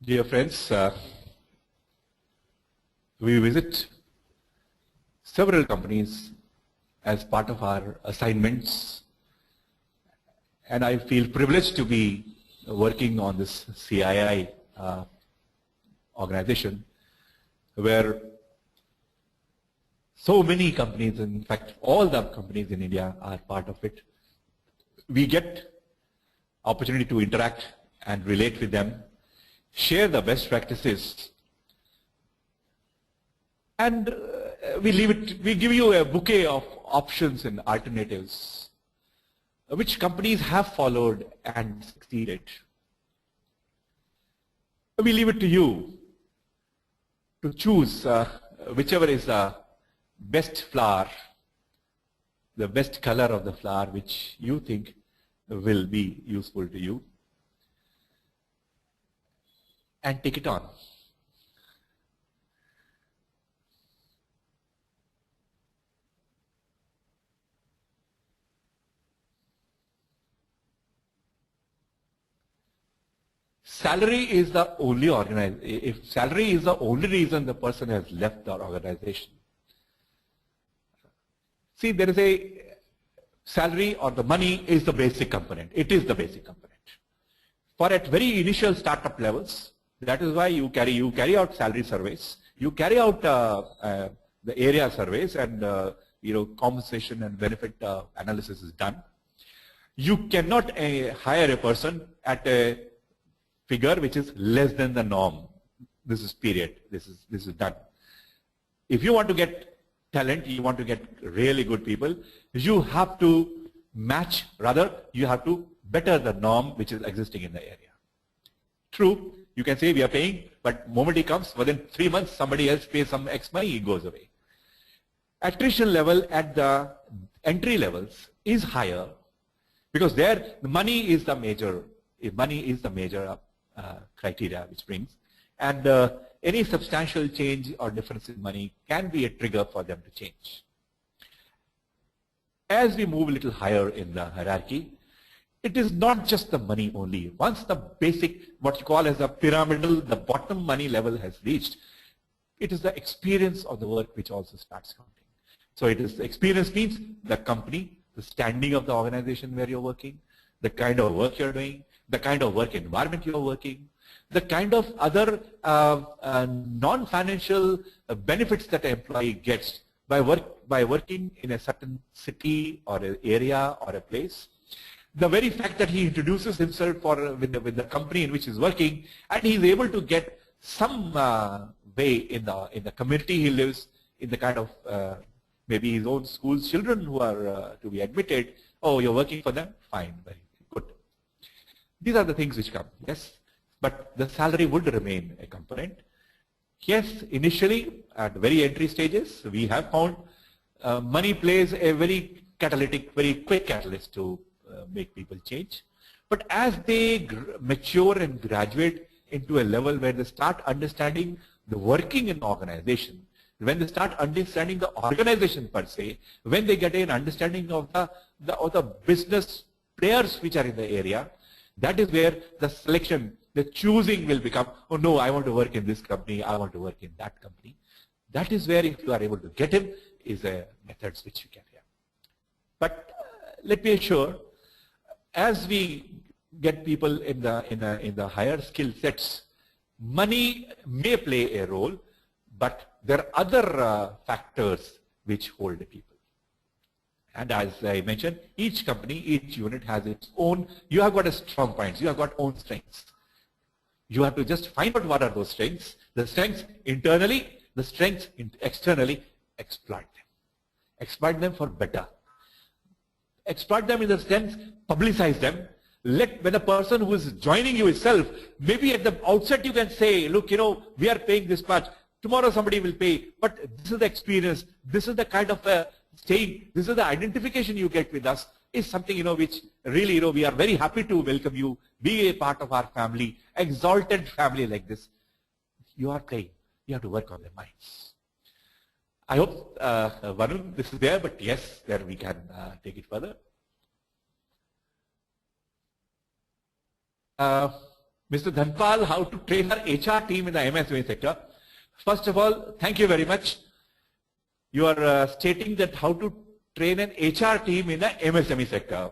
Dear friends, we visit several companies as part of our assignments, and I feel privileged to be working on this CII organization, where so many companies, in fact all the companies in India are part of it. We get opportunity to interact and relate with them, share the best practices, and we give you a bouquet of options and alternatives which companies have followed and succeeded. We leave it to you to choose whichever is the best flower, the best color of the flower which you think will be useful to you, and take it on. Salary is the only if salary is the only reason the person has left the organization. See, there is a salary, or the money is the basic component. It is the basic component. For at very initial startup levels, that is why you carry out salary surveys, you carry out the area surveys, and compensation and benefit analysis is done. You cannot hire a person at a figure which is less than the norm. This is period. This is done. If you want to get talent, you want to get really good people, you have to match, rather you have to better the norm which is existing in the area. True, you can say we are paying, but moment he comes, within 3 months somebody else pays some X money, he goes away. Attrition level at the entry levels is higher, because there the money is the major criteria which brings, and any substantial change or difference in money can be a trigger for them to change. As we move a little higher in the hierarchy, it is not just the money only. Once the basic, what you call as the pyramidal, the bottom money level has reached, it is the experience of the work which also starts counting. So it is, experience means the company, the standing of the organization where you're working, the kind of work you're doing, the kind of work environment you're working, the kind of other non-financial benefits that an employee gets by working in a certain city or an area or a place. The very fact that he introduces himself with the company in which he's working, and he's able to get some way in the community he lives, in the kind of maybe his own school children who are to be admitted. Oh, you're working for them? Fine, very good. These are the things which come, yes. But the salary would remain a component. Yes, initially at very entry stages, we have found money plays a very catalytic, very quick catalyst to make people change. But as they mature and graduate into a level where they start understanding the working in the organization, when they start understanding the organization per se, when they get an understanding of the business players which are in the area, that is where the selection, the choosing will become, oh no, I want to work in this company, I want to work in that company. That is where, if you are able to get him, is a methods which you can have. But let me assure, as we get people in the higher skill sets, money may play a role, but there are other factors which hold people. And as I mentioned, each company, each unit has its own, you have got a strong points, you have got own strengths. You have to just find out what are those strengths, the strengths internally, the strengths externally, exploit them. Exploit them for better. Exploit them in the sense, publicize them. When a person who is joining you itself, maybe at the outset you can say, look, we are paying this much. Tomorrow somebody will pay, but this is the experience, this is the kind of staying, this is the identification you get with us, is something, which really, we are very happy to welcome you, be a part of our family, exalted family like this. You are playing, you have to work on their minds. I hope, Varun, this is there, but yes, there we can take it further. Mr. Dhanpal, how to train our HR team in the MSME sector. First of all, thank you very much. You are stating that how to train an HR team in the MSME sector.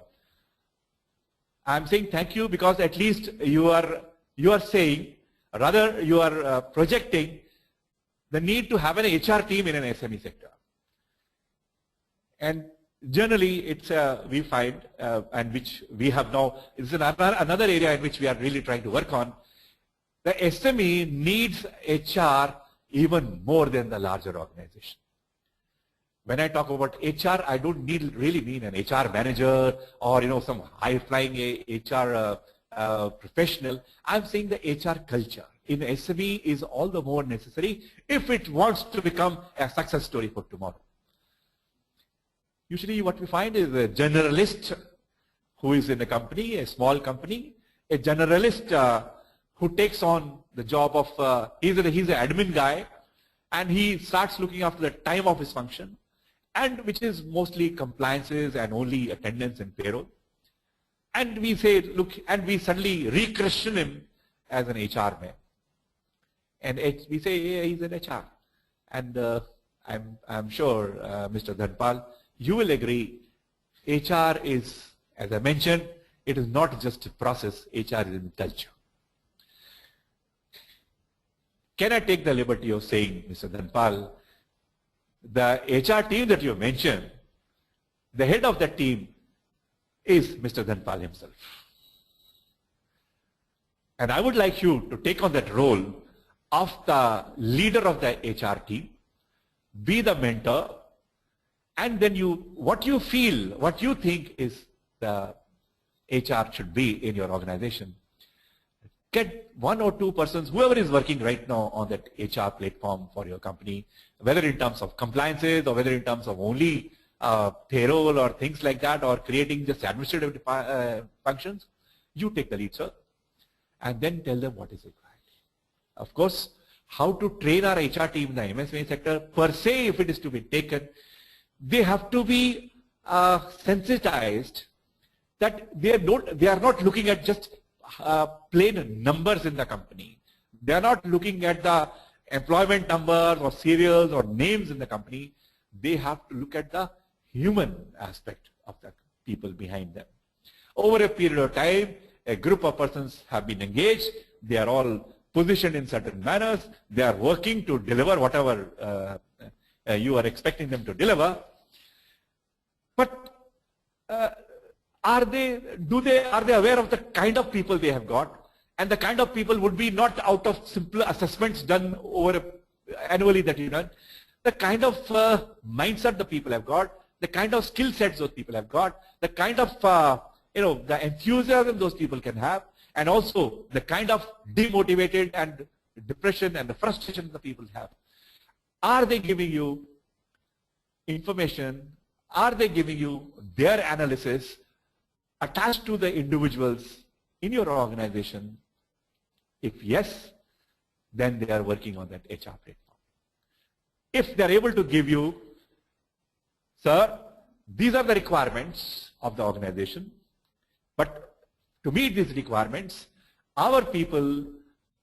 I'm saying thank you because at least you are saying, rather you are projecting the need to have an HR team in an SME sector. And generally, it's we find, and which we have now, it's another area in which we are really trying to work on. The SME needs HR even more than the larger organization. When I talk about HR, I don't really mean an HR manager or some high-flying HR professional. I'm saying the HR culture in SME is all the more necessary if it wants to become a success story for tomorrow. Usually what we find is a generalist who is in a company, a small company, a generalist who takes on the job of, he's an admin guy, and he starts looking after the time of his function, and which is mostly compliances and only attendance and payroll. And we say, look, and we suddenly re-christian him as an HR man. And we say, yeah, he's an HR. And I'm sure, Mr. Dhanpal, you will agree, HR is, as I mentioned, it is not just a process, HR is in culture. Can I take the liberty of saying, Mr. Dhanpal, the HR team that you mentioned, the head of that team is Mr. Dhanpal himself. And I would like you to take on that role of the leader of the HR team, be the mentor, and then what you feel, what you think is the HR should be in your organization. Get one or two persons, whoever is working right now on that HR platform for your company, whether in terms of compliances or whether in terms of only payroll or things like that, or creating just administrative functions, you take the lead, sir, and then tell them what is required. Of course, how to train our HR team in the MSME sector, per se, if it is to be taken, they have to be sensitized that they are not looking at just plain numbers in the company. They are not looking at the employment numbers or serials or names in the company. They have to look at the human aspect of the people behind them. Over a period of time, a group of persons have been engaged. They are all positioned in certain manners. They are working to deliver whatever you are expecting them to deliver. But are they aware of the kind of people they have got? And the kind of people would be not out of simple assessments done over annually that you done. The kind of mindset the people have got, the kind of skill sets those people have got, the kind of the enthusiasm those people can have, and also the kind of demotivated and depression and the frustration the people have. Are they giving you information? Are they giving you their analysis attached to the individuals in your organization? If yes, then they are working on that HR platform. If they are able to give you, sir, these are the requirements of the organization, but to meet these requirements, our people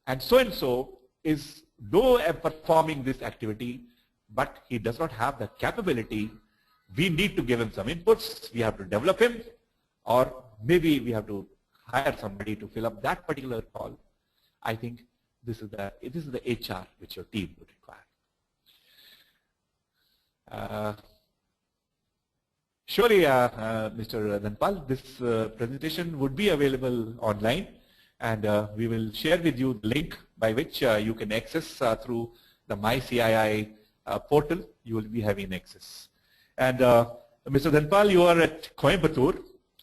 and so is though performing this activity, but he does not have the capability. We need to give him some inputs. We have to develop him, or maybe we have to hire somebody to fill up that particular call. I think this is the HR which your team would require. Surely, Mr. Dhanpal, this presentation would be available online, and we will share with you the link by which you can access through the MyCII portal. You will be having access. And Mr. Dhanpal, you are at Coimbatore.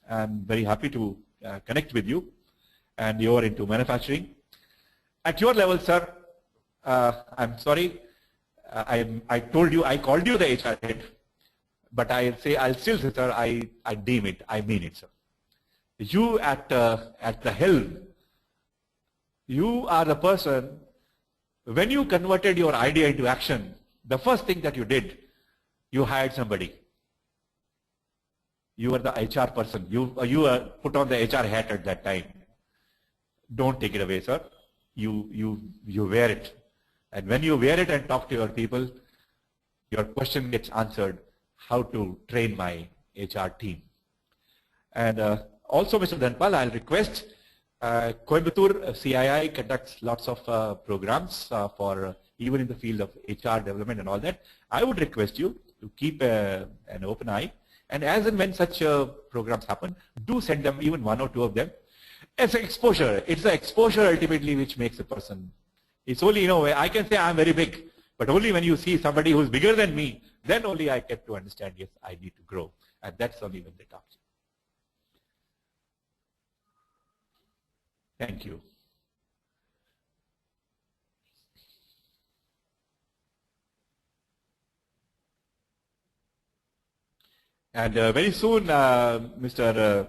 I'm very happy to connect with you, and you are into manufacturing. At your level, sir, I'm sorry, I told you, I called you the HR head, but I'll still say, sir, I deem it, I mean it, sir. You at the helm, you are the person, when you converted your idea into action, the first thing that you did, you hired somebody. You were the HR person. You put on the HR hat at that time. Don't take it away, sir. You wear it. And when you wear it and talk to your people, your question gets answered, how to train my HR team. And also, Mr. Dhanpal, I'll request, Coimbatore CII conducts lots of programs for even in the field of HR development and all that. I would request you to keep an open eye, and as and when such programs happen, do send them, even one or two of them. It's exposure. It's the exposure ultimately which makes a person. It's only, I can say I'm very big, but only when you see somebody who's bigger than me, then only I get to understand, yes, I need to grow. And that's only when they talk. Thank you. And very soon, Mr.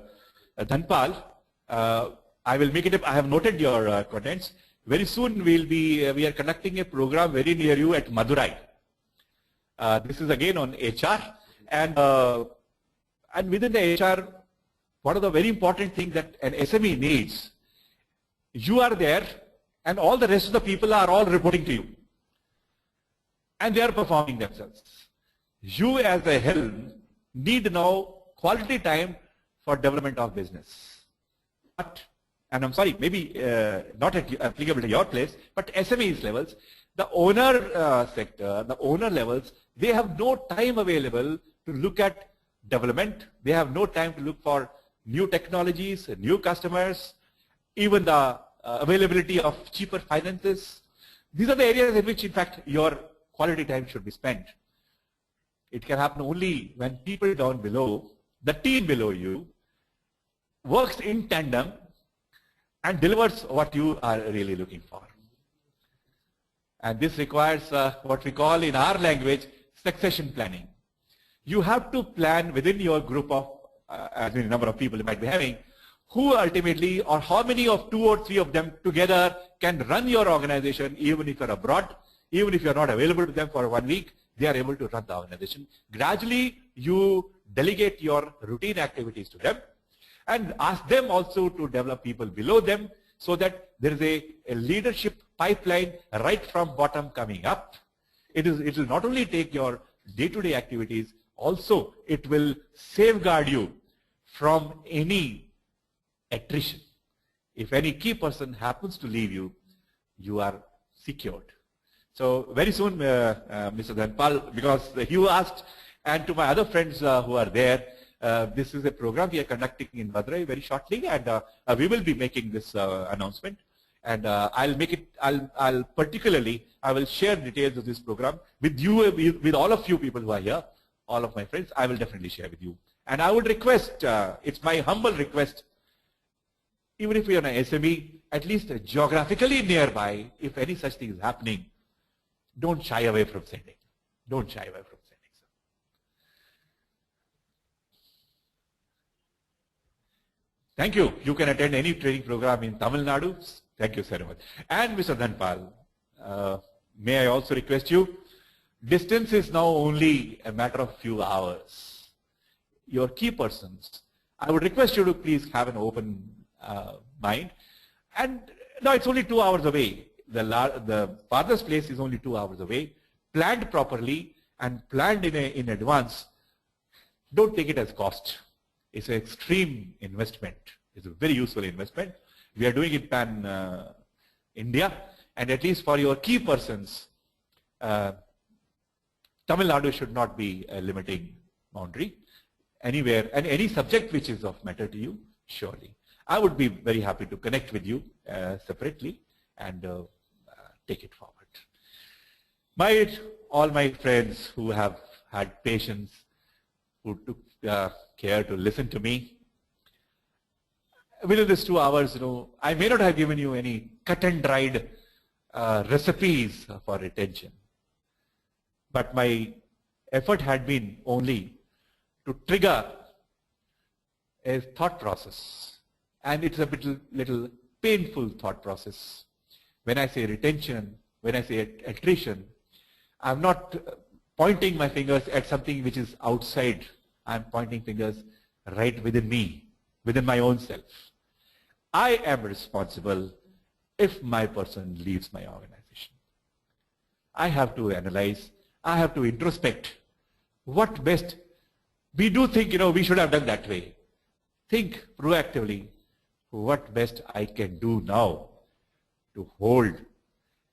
Dhanpal, I will make it up. I have noted your contents. Very soon we are conducting a program very near you at Madurai. This is again on HR, and within the HR, one of the very important things that an SME needs, you are there, and all the rest of the people are all reporting to you, and they are performing themselves. You as a helm need now quality time for development of business. But, and I'm sorry, maybe not applicable to your place, but SMEs levels, the owner sector, the owner levels, they have no time available to look at development. They have no time to look for new technologies, new customers, even the availability of cheaper finances. These are the areas in which, in fact, your quality time should be spent. It can happen only when people down below, the team below you, works in tandem and delivers what you are really looking for. And this requires what we call in our language, succession planning. You have to plan within your group of, as many number of people you might be having, who ultimately, or how many of 2 or 3 of them together can run your organization, even if you're abroad, even if you're not available to them for 1 week, they are able to run the organization. Gradually, you delegate your routine activities to them and ask them also to develop people below them so that there is a leadership pipeline right from bottom coming up. It will not only take your day-to-day activities, also it will safeguard you from any attrition. If any key person happens to leave you, you are secured. So very soon, Mr. Dhanpal, because you asked, and to my other friends who are there, this is a program we are conducting in Madurai very shortly, and we will be making this announcement. And I'll make it. I'll particularly. I will share details of this program with you, with all of you people who are here, all of my friends. I will definitely share with you. And I would request. It's my humble request. Even if you're an SME, at least geographically nearby, if any such thing is happening, don't shy away from sending. Don't shy away from sending. Thank you. You can attend any training program in Tamil Nadu. Thank you very much. And Mr. Dhanpal, may I also request you, distance is now only a matter of few hours. Your key persons, I would request you to please have an open mind. And now it's only 2 hours away. The farthest place is only 2 hours away. Planned properly and planned in advance. Don't take it as cost. It's an extreme investment. It's a very useful investment. We are doing it pan India, and at least for your key persons, Tamil Nadu should not be a limiting boundary. Anywhere and any subject which is of matter to you, surely. I would be very happy to connect with you separately and take it forward. All my friends who have had patience, who took care to listen to me, within these 2 hours, I may not have given you any cut and dried recipes for retention, but my effort had been only to trigger a thought process, and it's a little painful thought process. When I say retention, when I say attrition, I'm not pointing my fingers at something which is outside. I'm pointing fingers right within me, within my own self. I am responsible if my person leaves my organization. I have to analyze, I have to introspect what best. We do think, we should have done that way. Think proactively, what best I can do now to hold,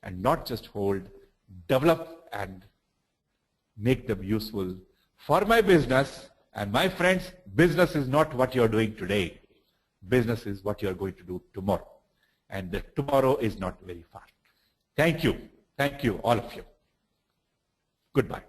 and not just hold, develop and make them useful for my business. And my friends, business is not what you're doing today. Business is what you're going to do tomorrow. And the tomorrow is not very far. Thank you. Thank you, all of you. Goodbye.